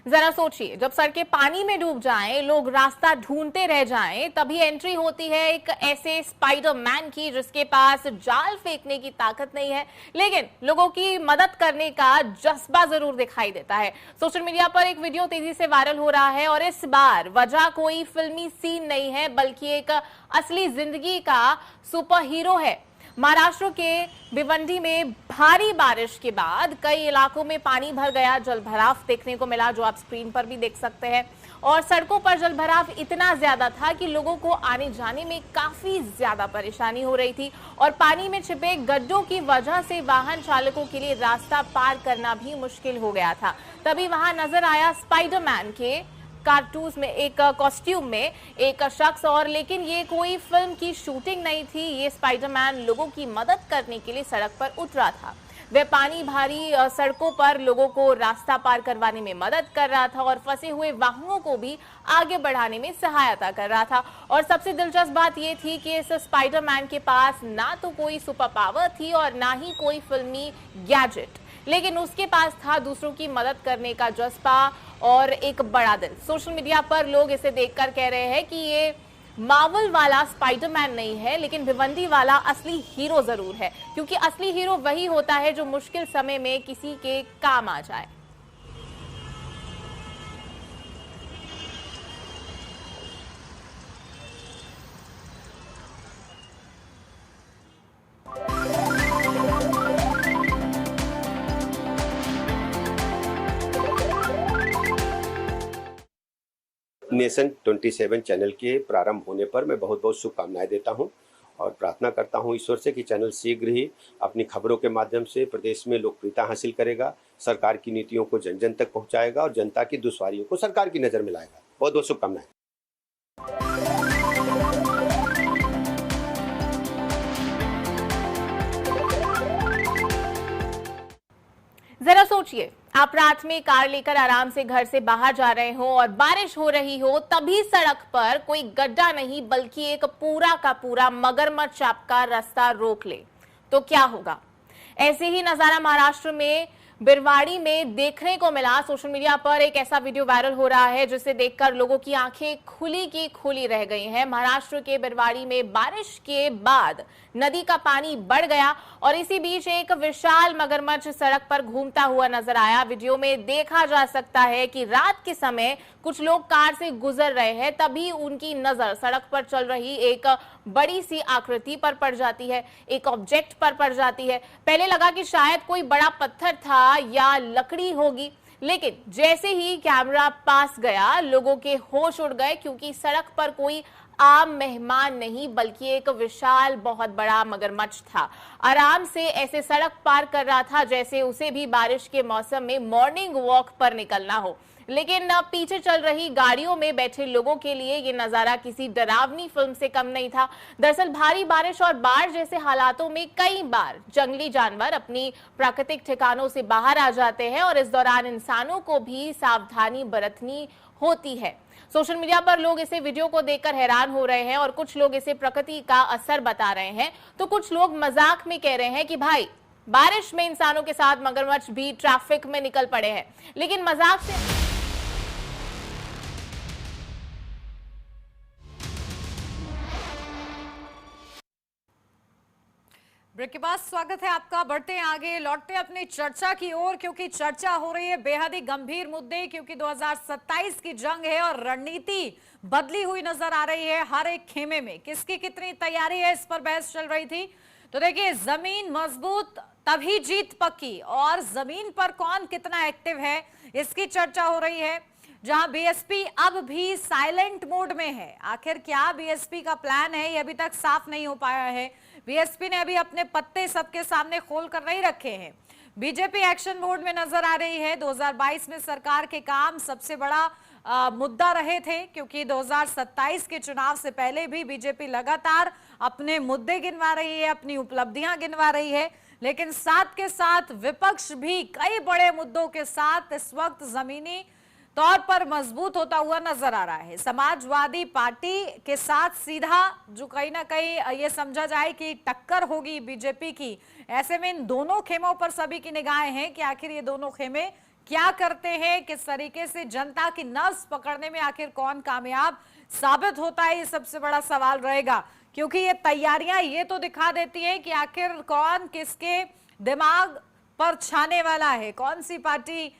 जरा सोचिए, जब सड़कें पानी में डूब जाएं, लोग रास्ता ढूंढते रह जाएं, तभी एंट्री होती है एक ऐसे स्पाइडरमैन की जिसके पास जाल फेंकने की ताकत नहीं है, लेकिन लोगों की मदद करने का जज्बा जरूर दिखाई देता है। सोशल मीडिया पर एक वीडियो तेजी से वायरल हो रहा है, और इस बार वजह कोई फिल्मी सीन नहीं है बल्कि एक असली जिंदगी का सुपर हीरो है। महाराष्ट्र के भिवंडी में भारी बारिश के बाद कई इलाकों में पानी भर गया, जलभराव देखने को मिला, जो आप स्क्रीन पर भी देख सकते हैं। और सड़कों पर जलभराव इतना ज्यादा था कि लोगों को आने जाने में काफी ज्यादा परेशानी हो रही थी, और पानी में छिपे गड्ढों की वजह से वाहन चालकों के लिए रास्ता पार करना भी मुश्किल हो गया था। तभी वहां नजर आया स्पाइडरमैन के कारतूस में, एक कॉस्ट्यूम में एक शख्स, और लेकिन ये कोई फिल्म की शूटिंग नहीं थी। ये स्पाइडरमैन लोगों की मदद करने के लिए सड़क पर उतरा था। वह पानी भारी सड़कों पर लोगों को रास्ता पार करवाने में मदद कर रहा था और फंसे हुए वाहनों को भी आगे बढ़ाने में सहायता कर रहा था। और सबसे दिलचस्प बात यह थी कि इस स्पाइडरमैन के पास ना तो कोई सुपर पावर थी और ना ही कोई फिल्मी गैजेट, लेकिन उसके पास था दूसरों की मदद करने का जज्बा और एक बड़ा दिल। सोशल मीडिया पर लोग इसे देखकर कह रहे हैं कि ये मार्वल वाला स्पाइडरमैन नहीं है, लेकिन भिवंडी वाला असली हीरो जरूर है, क्योंकि असली हीरो वही होता है जो मुश्किल समय में किसी के काम आ जाए। नेशन 27 चैनल के प्रारंभ होने पर मैं बहुत बहुत शुभकामनाएं देता हूं और प्रार्थना करता हूं ईश्वर से कि चैनल शीघ्र ही अपनी खबरों के माध्यम से प्रदेश में लोकप्रियता हासिल करेगा, सरकार की नीतियों को जन जन तक पहुंचाएगा और जनता की दुश्वारियों को सरकार की नजर में लाएगा। बहुत बहुत शुभकामनाएं। जरा सोचिए, आप रात में कार लेकर आराम से घर से बाहर जा रहे हो और बारिश हो रही हो, तभी सड़क पर कोई गड्ढा नहीं बल्कि एक पूरा का पूरा मगरमच्छ आपका रास्ता रोक ले, तो क्या होगा? ऐसे ही नजारा महाराष्ट्र में बिरवाड़ी में देखने को मिला। सोशल मीडिया पर एक ऐसा वीडियो वायरल हो रहा है जिसे देखकर लोगों की आंखें खुली की खुली रह गई हैं। महाराष्ट्र के बिरवाड़ी में बारिश के बाद नदी का पानी बढ़ गया और इसी बीच एक विशाल मगरमच्छ सड़क पर घूमता हुआ नजर आया। वीडियो में देखा जा सकता है कि रात के समय कुछ लोग कार से गुजर रहे हैं, तभी उनकी नजर सड़क पर चल रही एक बड़ी सी आकृति पर पड़ जाती है, एक ऑब्जेक्ट पर पड़ जाती है। पहले लगा कि शायद कोई बड़ा पत्थर था या लकड़ी होगी, लेकिन जैसे ही कैमरा पास गया लोगों के होश उड़ गए, क्योंकि सड़क पर कोई आम मेहमान नहीं बल्कि एक विशाल बहुत बड़ा मगरमच्छ था। आराम से ऐसे सड़क पार कर रहा था जैसे उसे भी बारिश के मौसम में मॉर्निंग वॉक पर निकलना हो। लेकिन पीछे चल रही गाड़ियों में बैठे लोगों के लिए ये नजारा किसी डरावनी फिल्म से कम नहीं था। दरअसल भारी बारिश और बाढ़ जैसे हालातों में कई बार जंगली जानवर अपनी प्राकृतिक ठिकानों से बाहर आ जाते हैं और इस दौरान इंसानों को भी सावधानी बरतनी होती है। सोशल मीडिया पर लोग इसे वीडियो को देखकर हैरान हो रहे हैं और कुछ लोग इसे प्रकृति का असर बता रहे हैं, तो कुछ लोग मजाक में कह रहे हैं कि भाई बारिश में इंसानों के साथ मगरमच्छ भी ट्रैफिक में निकल पड़े हैं। लेकिन मजाक से ब्रेक के बाद स्वागत है आपका। बढ़ते हैं आगे, लौटते हैं अपनी चर्चा की ओर, क्योंकि चर्चा हो रही है बेहद ही गंभीर मुद्दे, क्योंकि 2027 की जंग है और रणनीति बदली हुई नजर आ रही है। हर एक खेमे में किसकी कितनी तैयारी है, इस पर बहस चल रही थी। तो देखिए, जमीन मजबूत तभी जीत पक्की, और जमीन पर कौन कितना एक्टिव है इसकी चर्चा हो रही है। जहां बीएसपी अब भी साइलेंट मोड में है। आखिर क्या बीएसपी का प्लान है, ये अभी तक साफ नहीं हो पाया है। बीएसपी ने अभी अपने पत्ते सबके सामने खोल कर नहीं रखे हैं। बीजेपी एक्शन मोड में नजर आ रही है। 2022 में सरकार के काम सबसे बड़ा मुद्दा रहे थे, क्योंकि 2027 के चुनाव से पहले भी बीजेपी लगातार अपने मुद्दे गिनवा रही है, अपनी उपलब्धियां गिनवा रही है। लेकिन साथ के साथ विपक्ष भी कई बड़े मुद्दों के साथ इस वक्त जमीनी तौर पर मजबूत होता हुआ नजर आ रहा है। समाजवादी पार्टी के साथ सीधा जो कहीं ना कहीं ये समझा जाए कि टक्कर होगी बीजेपी की, ऐसे में इन दोनों खेमों पर सभी की निगाहें हैं कि आखिर ये दोनों खेमे क्या करते हैं, किस तरीके से जनता की नब्ज पकड़ने में आखिर कौन कामयाब साबित होता है, ये सबसे बड़ा सवाल रहेगा। क्योंकि ये तैयारियां ये तो दिखा देती है कि आखिर कौन किसके दिमाग पर छाने वाला है, कौन सी पार्टी,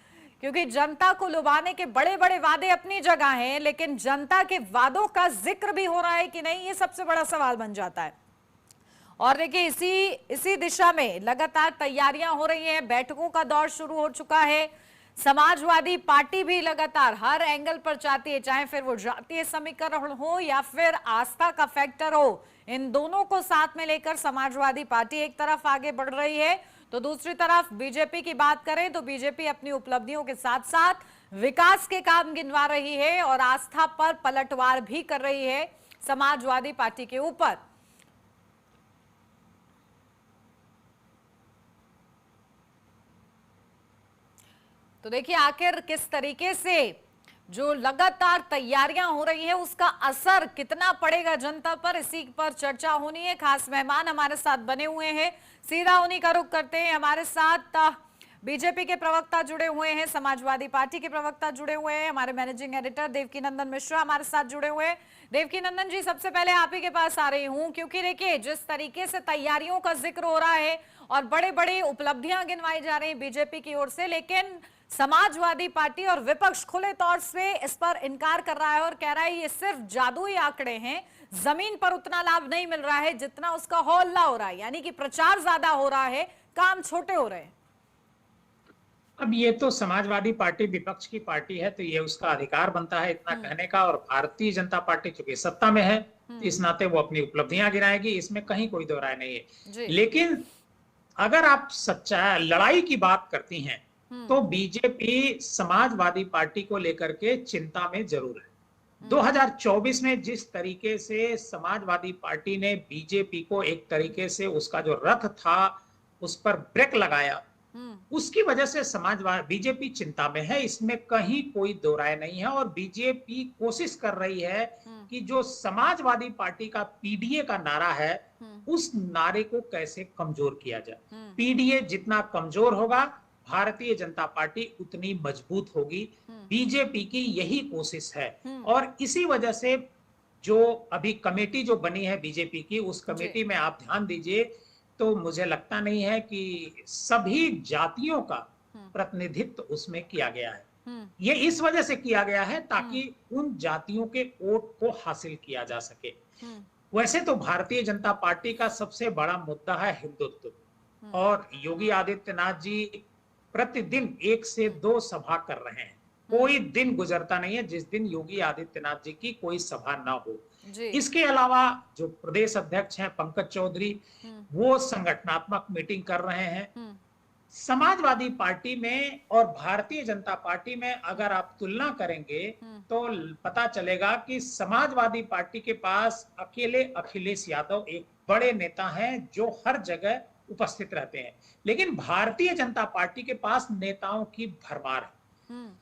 क्योंकि जनता को लुभाने के बड़े बड़े वादे अपनी जगह हैं, लेकिन जनता के वादों का जिक्र भी हो रहा है कि नहीं, ये सबसे बड़ा सवाल बन जाता है। और देखिए, इसी दिशा में लगातार तैयारियां हो रही हैं। बैठकों का दौर शुरू हो चुका है। समाजवादी पार्टी भी लगातार हर एंगल पर चाहती है, चाहे फिर वो जातीय समीकरण हो या फिर आस्था का फैक्टर हो, इन दोनों को साथ में लेकर समाजवादी पार्टी एक तरफ आगे बढ़ रही है। तो दूसरी तरफ बीजेपी की बात करें तो बीजेपी अपनी उपलब्धियों के साथ साथ विकास के काम गिनवा रही है और आस्था पर पलटवार भी कर रही है समाजवादी पार्टी के ऊपर। तो देखिए आखिर किस तरीके से जो लगातार तैयारियां हो रही है उसका असर कितना पड़ेगा जनता पर, इसी पर चर्चा होनी है। खास मेहमान हमारे साथ बने हुए हैं, सीधा उन्हीं का रुख करते हैं। हमारे साथ बीजेपी के प्रवक्ता जुड़े हुए हैं, समाजवादी पार्टी के प्रवक्ता जुड़े हुए हैं, हमारे मैनेजिंग एडिटर देवकीनंदन मिश्रा हमारे साथ जुड़े हुए हैं। देवकीनंदन जी, सबसे पहले आप ही के पास आ रही हूं, क्योंकि देखिए जिस तरीके से तैयारियों का जिक्र हो रहा है और बड़े बड़े उपलब्धियां गिनवाई जा रही हैं बीजेपी की ओर से, लेकिन समाजवादी पार्टी और विपक्ष खुले तौर से इस पर इनकार कर रहा है और कह रहा है ये सिर्फ जादुई आंकड़े हैं, जमीन पर उतना लाभ नहीं मिल रहा है जितना उसका हौला हो रहा है, यानी कि प्रचार ज्यादा हो रहा है, काम छोटे हो रहे हैं। अब ये तो समाजवादी पार्टी विपक्ष की पार्टी है, तो ये उसका अधिकार बनता है इतना कहने का, और भारतीय जनता पार्टी चूंकि सत्ता में है इस नाते वो अपनी उपलब्धियां गिनाएगी, इसमें कहीं कोई दो राय नहीं है। लेकिन अगर आप सच्चा लड़ाई की बात करती हैं तो बीजेपी समाजवादी पार्टी को लेकर के चिंता में जरूर है। 2024 में जिस तरीके से समाजवादी पार्टी ने बीजेपी को एक तरीके से उसका जो रथ था उस पर ब्रेक लगाया, उसकी वजह से समाजवादी बीजेपी चिंता में है, इसमें कहीं कोई दो राय नहीं है। और बीजेपी कोशिश कर रही है कि जो समाजवादी पार्टी का पीडीए का नारा है उस नारे को कैसे कमजोर किया जाए। पीडीए जितना कमजोर होगा भारतीय जनता पार्टी उतनी मजबूत होगी, बीजेपी की यही कोशिश है। और इसी वजह से जो अभी कमेटी जो बनी है बीजेपी की, उस कमेटी में आप ध्यान दीजिए तो मुझे लगता नहीं है कि सभी जातियों का प्रतिनिधित्व उसमें किया गया है। ये इस वजह से किया गया है ताकि उन जातियों के वोट को हासिल किया जा सके। वैसे तो भारतीय जनता पार्टी का सबसे बड़ा मुद्दा है हिंदुत्व, और योगी आदित्यनाथ जी प्रतिदिन 1 से 2 सभा कर रहे हैं। कोई दिन गुजरता नहीं है जिस दिन योगी आदित्यनाथ जी की कोई सभा ना हो। इसके अलावा जो प्रदेश अध्यक्ष हैं पंकज चौधरी, वो संगठनात्मक मीटिंग कर रहे हैं। समाजवादी पार्टी में और भारतीय जनता पार्टी में अगर आप तुलना करेंगे तो पता चलेगा कि समाजवादी पार्टी के पास अकेले अखिलेश यादव एक बड़े नेता हैं जो हर जगह उपस्थित रहते हैं, लेकिन भारतीय जनता पार्टी के पास नेताओं की भरमार है।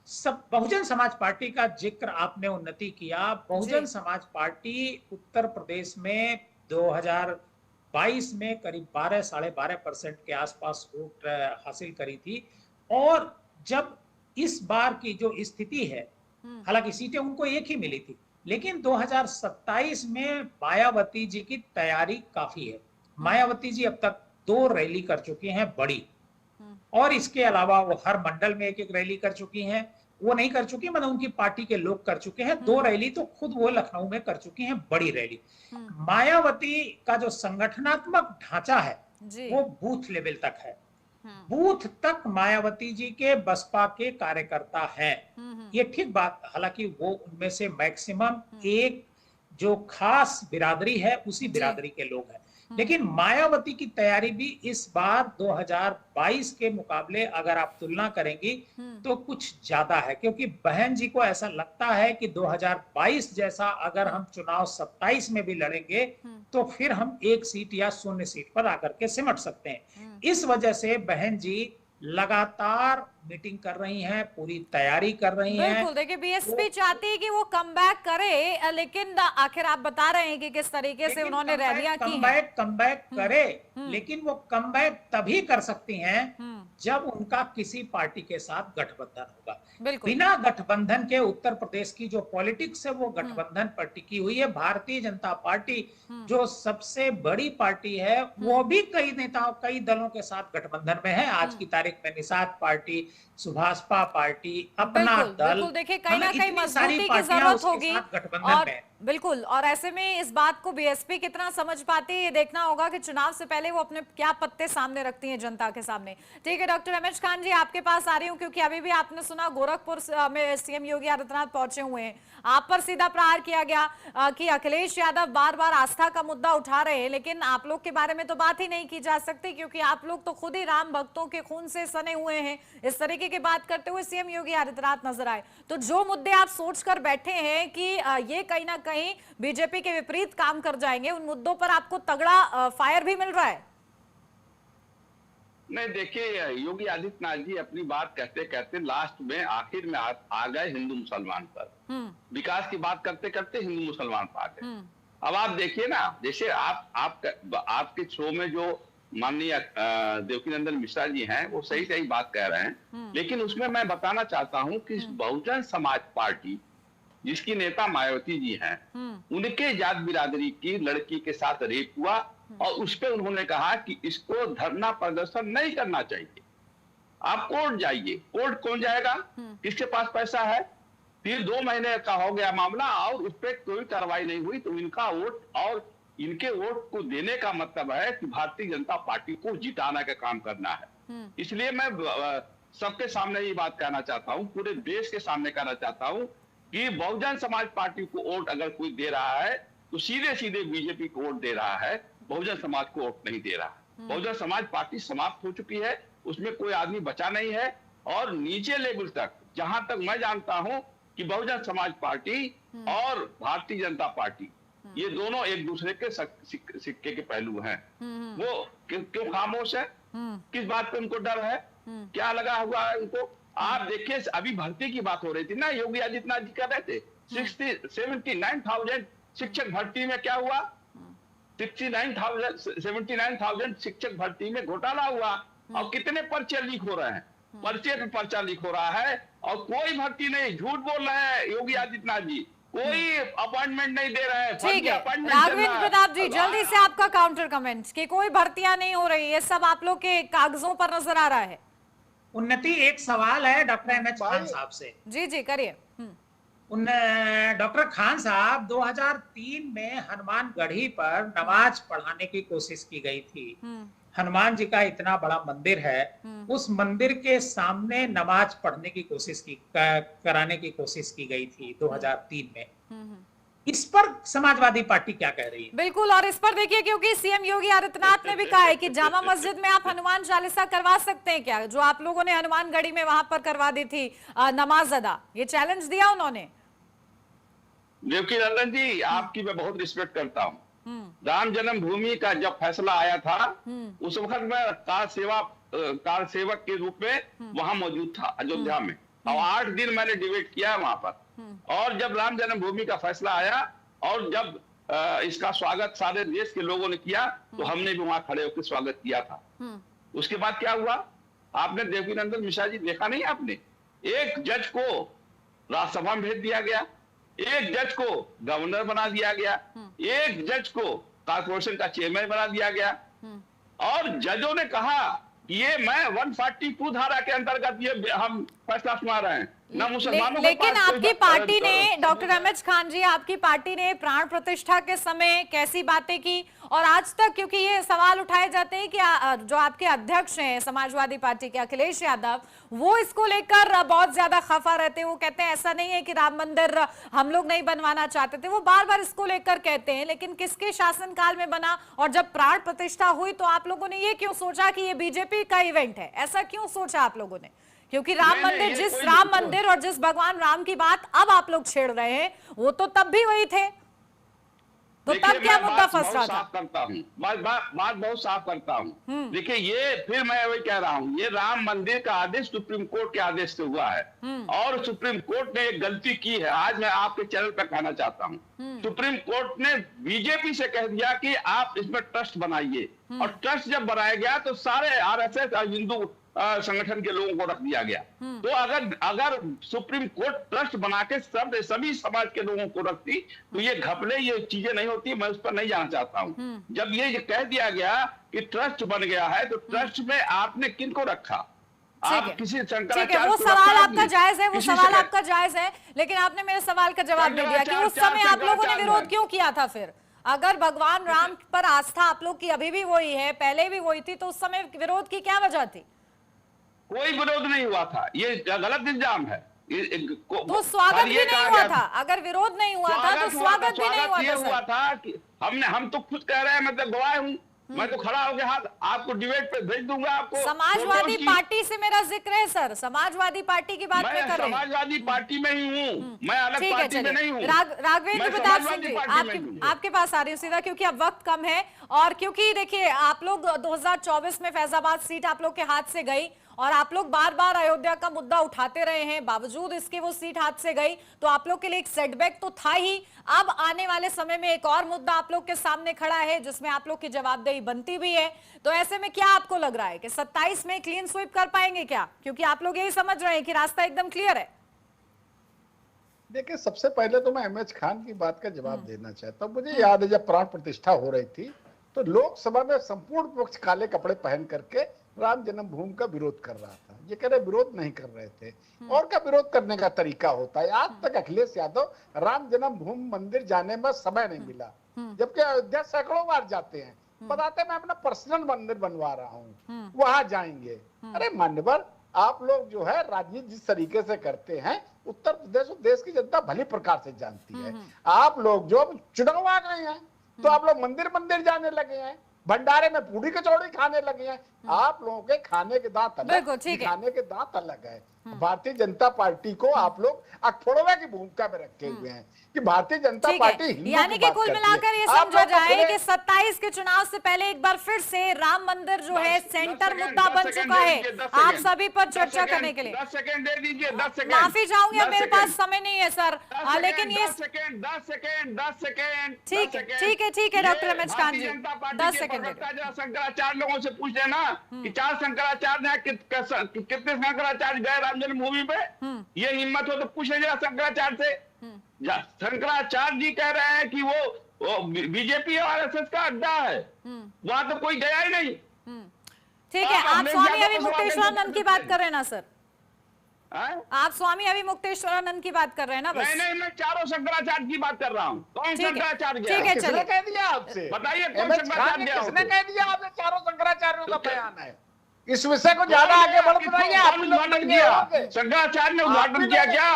सब बहुजन समाज पार्टी का जिक्र आपने उन्नति किया। बहुजन समाज पार्टी उत्तर प्रदेश में 2022 में करीब 12-12.5% के आसपास वोट हासिल करी थी, और जब इस बार की जो स्थिति है, हालांकि सीटें उनको एक ही मिली थी, लेकिन 2027 में मायावती जी की तैयारी काफी है। मायावती जी अब तक 2 रैली कर चुकी हैं बड़ी, और इसके अलावा वो हर मंडल में एक रैली कर चुकी हैं। वो नहीं कर चुकी मतलब उनकी पार्टी के लोग कर चुके हैं, 2 रैली तो खुद वो लखनऊ में कर चुकी हैं, बड़ी रैली। मायावती का जो संगठनात्मक ढांचा है वो बूथ लेवल तक है, बूथ तक मायावती जी के बसपा के कार्यकर्ता हैं। ये ठीक बात, हालांकि वो उनमें से मैक्सिमम एक जो खास बिरादरी है उसी बिरादरी के लोग हैं, लेकिन मायावती की तैयारी भी इस बार 2022 के मुकाबले अगर आप तुलना करेंगी तो कुछ ज्यादा है, क्योंकि बहन जी को ऐसा लगता है कि 2022 जैसा अगर हम चुनाव 27 में भी लड़ेंगे तो फिर हम 1 सीट या 0 सीट पर आकर के सिमट सकते हैं। इस वजह से बहन जी लगातार मीटिंग कर रही हैं, पूरी तैयारी कर रही हैं। बिल्कुल, देखिए बीएसपी चाहती है कि वो कमबैक करे, लेकिन आखिर आप बता रहे हैं कि किस तरीके से उन्होंने रैलियां की हैं। कमबैक करे, लेकिन वो कमबैक तभी कर सकती हैं जब उनका किसी पार्टी के साथ गठबंधन होगा। बिना गठबंधन के उत्तर प्रदेश की जो पॉलिटिक्स है वो गठबंधन पर टिकी हुई है। भारतीय जनता पार्टी जो सबसे बड़ी पार्टी है वो भी कई नेताओं कई दलों के साथ गठबंधन में है। आज की तारीख में निषाद पार्टी, सुभाषपा पार्टी, अपना दल, देखिए कहीं ना कहीं मजबूती की जरूरत होगी, और बिल्कुल, और ऐसे में इस बात को बीएसपी कितना समझ पाती है ये देखना होगा कि चुनाव से पहले वो अपने क्या पत्ते सामने रखती हैं जनता के सामने। ठीक है डॉक्टर एमएच खान जी, आपके पास आ रही हूँ, क्योंकि अभी भी आपने सुना गोरख गोरखपुर में सीएम योगी आदित्यनाथ पहुंचे हुए हैं, आप पर सीधा प्रहार किया गया कि अखिलेश यादव बार बार आस्था का मुद्दा उठा रहे हैं, लेकिन आप लोग के बारे में तो बात ही नहीं की जा सकती क्योंकि आप लोग तो खुद ही राम भक्तों के खून से सने हुए हैं। इस तरीके की बात करते हुए सीएम योगी आदित्यनाथ नजर आए। तो जो मुद्दे आप सोचकर बैठे हैं कि ये कहीं ना कहीं बीजेपी के विपरीत काम कर जाएंगे, उन मुद्दों पर आपको तगड़ा फायर भी मिल रहा है? नहीं, देखिए, योगी आदित्यनाथ जी अपनी बात कहते कहते लास्ट में आखिर में आ गए हिंदू मुसलमान पर। विकास की बात करते करते हिंदू मुसलमान पर आ गए। अब आप देखिए ना, जैसे आपके शो में जो माननीय देवकीनंदन मिश्रा जी हैं, वो सही सही बात कह रहे हैं, लेकिन उसमें मैं बताना चाहता हूं कि बहुजन समाज पार्टी जिसकी नेता मायावती जी हैं, उनके जात बिरादरी की लड़की के साथ रेप हुआ और उस पर उन्होंने कहा कि इसको धरना प्रदर्शन नहीं करना चाहिए, आप कोर्ट जाइए। कोर्ट कौन जाएगा, किसके पास पैसा है? फिर 2 महीने का हो गया मामला और उस पर कोई कार्रवाई नहीं हुई। तो इनका वोट और इनके वोट को देने का मतलब है कि भारतीय जनता पार्टी को जिताने का काम करना है। इसलिए मैं सबके सामने ये बात कहना चाहता हूँ, पूरे देश के सामने कहना चाहता हूँ कि बहुजन समाज पार्टी को वोट अगर कोई दे रहा है तो सीधे सीधे बीजेपी को वोट दे रहा है, बहुजन समाज को वोट नहीं दे रहा। बहुजन समाज पार्टी समाप्त हो चुकी है, उसमें कोई आदमी बचा नहीं है। और नीचे लेवल तक, जहां तक मैं जानता हूं कि बहुजन समाज पार्टी और भारतीय जनता पार्टी ये दोनों एक दूसरे के सिक्के के पहलू हैं। वो क्यों खामोश है? किस बात पे उनको डर है? क्या लगा हुआ है उनको? आप देखिए, अभी भर्ती की बात हो रही थी ना, योगी आदित्यनाथ जी कर रहे थे 79,000 शिक्षक भर्ती में क्या हुआ? 79,000 शिक्षक भर्ती में घोटाला हुआ और कितने पर्चे लीक हो रहे हैं? पर्चे पे पर्चा लीक हो रहा है और कोई भर्ती नहीं। झूठ बोल रहे हैं योगी आदित्यनाथ जी, कोई अपॉइंटमेंट नहीं दे रहे हैं। ठीक है राघवेंद्र प्रताप जी, जल्दी से आपका काउंटर कमेंट कि कोई भर्तियां नहीं हो रही है, सब आप लोग के कागजों पर नजर आ रहा है। उन्नति, एक सवाल है डॉक्टर एम एच खान साहब से। जी जी करिए। डॉक्टर खान साहब, 2003 में हनुमानगढ़ी पर नमाज पढ़ाने की कोशिश की गई थी। हनुमान जी का इतना बड़ा मंदिर है, उस मंदिर के सामने नमाज पढ़ने की कोशिश कराने की कोशिश की गई थी 2003 में। इस पर समाजवादी पार्टी क्या कह रही है? बिल्कुल, और इस पर देखिए, क्योंकि सीएम योगी आदित्यनाथ ने भी कहा है कि जामा मस्जिद में आप हनुमान चालीसा करवा सकते हैं क्या, जो आप लोगों ने हनुमानगढ़ी में वहां पर करवा दी थी नमाज अदा, ये चैलेंज दिया उन्होंने। देवकीनंदन जी, आपकी मैं बहुत रिस्पेक्ट करता हूँ। राम जन्मभूमि का जब फैसला आया था, उस वक्त मैं कार सेवक के रूप में वहां मौजूद था अयोध्या में, और 8 दिन मैंने डिबेट किया वहां पर। और जब राम जन्मभूमि का फैसला आया और जब इसका स्वागत सारे देश के लोगों ने किया, तो हमने भी वहां खड़े होकर स्वागत किया था। उसके बाद क्या हुआ, आपने देवकीनंदन मिश्रा जी देखा नहीं? आपने एक जज को राज्यसभा में भेज दिया गया, एक जज को गवर्नर बना दिया गया, एक जज को कॉर्पोरेशन का चेयरमैन बना दिया गया, और जजों ने कहा ये मैं 142 धारा के अंतर्गत ये हम फैसला सुना रहे हैं ना मुसलमानों। लेकिन आपकी पार्टी ने, डॉक्टर एम एच खान जी, आपकी पार्टी ने प्राण प्रतिष्ठा के समय कैसी बातें की, और आज तक, क्योंकि ये सवाल उठाए जाते हैं कि जो आपके अध्यक्ष हैं समाजवादी पार्टी के अखिलेश यादव, वो इसको लेकर बहुत ज्यादा खफा रहते हैं। वो कहते हैं ऐसा नहीं है कि राम मंदिर हम लोग नहीं बनवाना चाहते थे, वो बार बार इसको लेकर कहते हैं, लेकिन किसके शासनकाल में बना, और जब प्राण प्रतिष्ठा हुई तो आप लोगों ने ये क्यों सोचा कि ये बीजेपी का इवेंट है? ऐसा क्यों सोचा आप लोगों ने? क्योंकि राम मंदिर, जिस राम मंदिर और जिस भगवान राम की बात अब आप लोग छेड़ रहे हैं, वो तो तब भी वही थे, तो तब क्या मुद्दा फंस रहा था? बात बहुत साफ करता हूँ। देखिए, ये फिर मैं वही कह रहा हूँ, ये राम मंदिर का आदेश सुप्रीम कोर्ट के आदेश से हुआ है, और सुप्रीम कोर्ट ने एक गलती की है। आज मैं आपके चैनल पर कहना चाहता हूँ, सुप्रीम कोर्ट ने बीजेपी से कह दिया कि आप इसमें ट्रस्ट बनाइए, और ट्रस्ट जब बनाया गया तो सारे आरएसएस और हिंदू संगठन के लोगों को रख दिया गया। तो अगर सुप्रीम कोर्ट ट्रस्ट बना के सभी समाज के लोगों को रखती तो ये घपले, ये चीजें नहीं होती। मैं उस पर नहीं जाना चाहता हूँ। जब ये कह दिया गया कि ट्रस्ट बन गया है, तो ट्रस्ट में आपने किनको रखा? आप किसी शंकराचार्य, वो सवाल आपका जायज है, वो सवाल आपका जायज है, लेकिन आपने मेरे सवाल का जवाब नहीं दिया कि उस समय आप लोगों ने विरोध क्यों किया था? फिर अगर भगवान राम पर आस्था आप लोग की अभी भी वही है, पहले भी वही थी, तो उस समय विरोध की क्या वजह थी? कोई विरोध नहीं हुआ था, ये गलत इल्जाम है। तो स्वागत भी नहीं हुआ था, अगर विरोध नहीं हुआ था तो स्वागत भी नहीं हुआ था। हुआ था कि हम तो खुद कह रहे हैं, मैं तो गवाह हूँ, मैं तो खड़ा होकर हाथ आपको डिबेट पे भेज दूंगा आपको। समाजवादी पार्टी से मेरा जिक्र है सर, समाजवादी पार्टी की बात मैं कर रही हूँ। समाजवादी पार्टी में ही हूँ, मैं अलग पार्टी में नहीं हूँ। राघवेंद्र प्रताप सिंह जी, आपके पास आ रही हूँ सीधा, क्योंकि अब वक्त कम है और क्योंकि देखिए आप लोग 2024 में फैजाबाद सीट आप लोग के हाथ से गई और आप लोग बार बार अयोध्या का मुद्दा उठाते रहे हैं, बावजूद इसके वो सीट हाथ से गई, तो आप लोग के लिए एक सेटबैक तो था ही। अब आने वाले समय में एक और मुद्दा आप लोग के सामने खड़ा है जिसमें आप लोग की जवाबदेही बनती भी है। तो ऐसे में क्या आपको लग रहा है कि 27 में क्लीन स्वीप कर पाएंगे क्या? क्योंकि आप लोग यही समझ रहे हैं कि रास्ता एकदम क्लियर है। देखिए, सबसे पहले तो मैं एमएच खान की बात का जवाब देना चाहता हूँ। मुझे याद है जब प्राण प्रतिष्ठा हो रही थी तो लोकसभा में संपूर्ण पक्ष काले कपड़े पहन करके राम जन्मभूमि का विरोध कर रहा था। ये कह रहे विरोध नहीं कर रहे थे, और का विरोध करने का तरीका होता है। आज तक अखिलेश यादव राम जन्मभूमि मंदिर जाने में समय नहीं मिला, जबकि अयोध्या सैकड़ों बार जाते हैं, बताते मैं अपना पर्सनल मंदिर बनवा रहा हूँ, वहां जाएंगे। अरे मान्यवर, आप लोग जो है राजनीति जिस तरीके से करते हैं, उत्तर प्रदेश और देश की जनता भली प्रकार से जानती है। आप लोग जो चुनाव आ गए हैं तो आप लोग मंदिर जाने लगे हैं, भंडारे में पूरी कचौड़ी खाने लगे हैं। आप लोगों के खाने के दांत अलग, खाने के दांत अलग है। भारतीय जनता पार्टी को आप लोग अखफोड़वे की भूमिका में रखे हुए हैं कि भारतीय जनता पार्टी, यानी कि कुल मिलाकर ये समझा जाए कि 27 के चुनाव से पहले एक बार फिर से राम मंदिर जो है सेंटर मुद्दा बन चुका है आप सभी पर चर्चा करने के लिए। 10 सेकंड दे दीजिए, 10 सेकंड। माफी चाहूंगी, मेरे पास समय नहीं है सर, लेकिन ये 10 सेकंड। ठीक है डॉक्टर एमएच खान जी, 10 सेकंड। शंकराचार्य लोगों से पूछ लेना कि 4 शंकराचार्य कितने शंकराचार्य गए राम जन्मभूमि पे, ये हिम्मत हो तो पूछ लीजिए शंकराचार्य से। शंकराचार्य जी कह रहे हैं कि वो बीजेपी और आरएसएस का अड्डा है, वहां तो कोई गया ही नहीं। ठीक है, आप स्वामी अभी मुक्तेश्वरानंद की बात कर रहे हैं ना सर? आप स्वामी अभी मुक्तेश्वरानंद की बात कर रहे हैं ना? बस नहीं, मैं चारों शंकराचार्य की बात कर रहा हूँ। कौन शंकराचार्य गया? ठीक है, चलिए। कह दिया आपसे, बताइए कौन शंकराचार्य गया? किसने कह दिया आपने चारों शंकराचार्यों का बयान है? इस विषय को ज्यादा आगे बढ़ बनाइए। उद्घाटन किया शंकराचार्य ने, उद्घाटन किया क्या?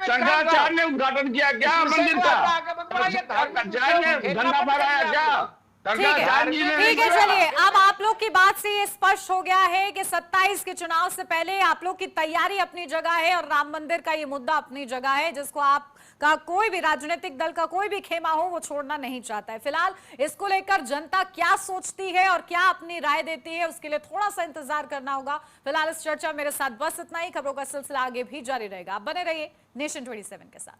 शंकराचार्य ने उद्घाटन किया क्या मंदिर का? शंकराचार्य ने झंडा फहराया क्या? ठीक है, चलिए अब आप लोग की बात से ये स्पष्ट हो गया है कि 27 के चुनाव से पहले आप लोग की तैयारी अपनी जगह है और राम मंदिर का ये मुद्दा अपनी जगह है, जिसको आपका कोई भी राजनीतिक दल का कोई भी खेमा हो वो छोड़ना नहीं चाहता है। फिलहाल इसको लेकर जनता क्या सोचती है और क्या अपनी राय देती है, उसके लिए थोड़ा सा इंतजार करना होगा। फिलहाल इस चर्चा मेरे साथ बस इतना ही, खबरों का सिलसिला आगे भी जारी रहेगा। आप बने रहिए नेशन 27 के साथ।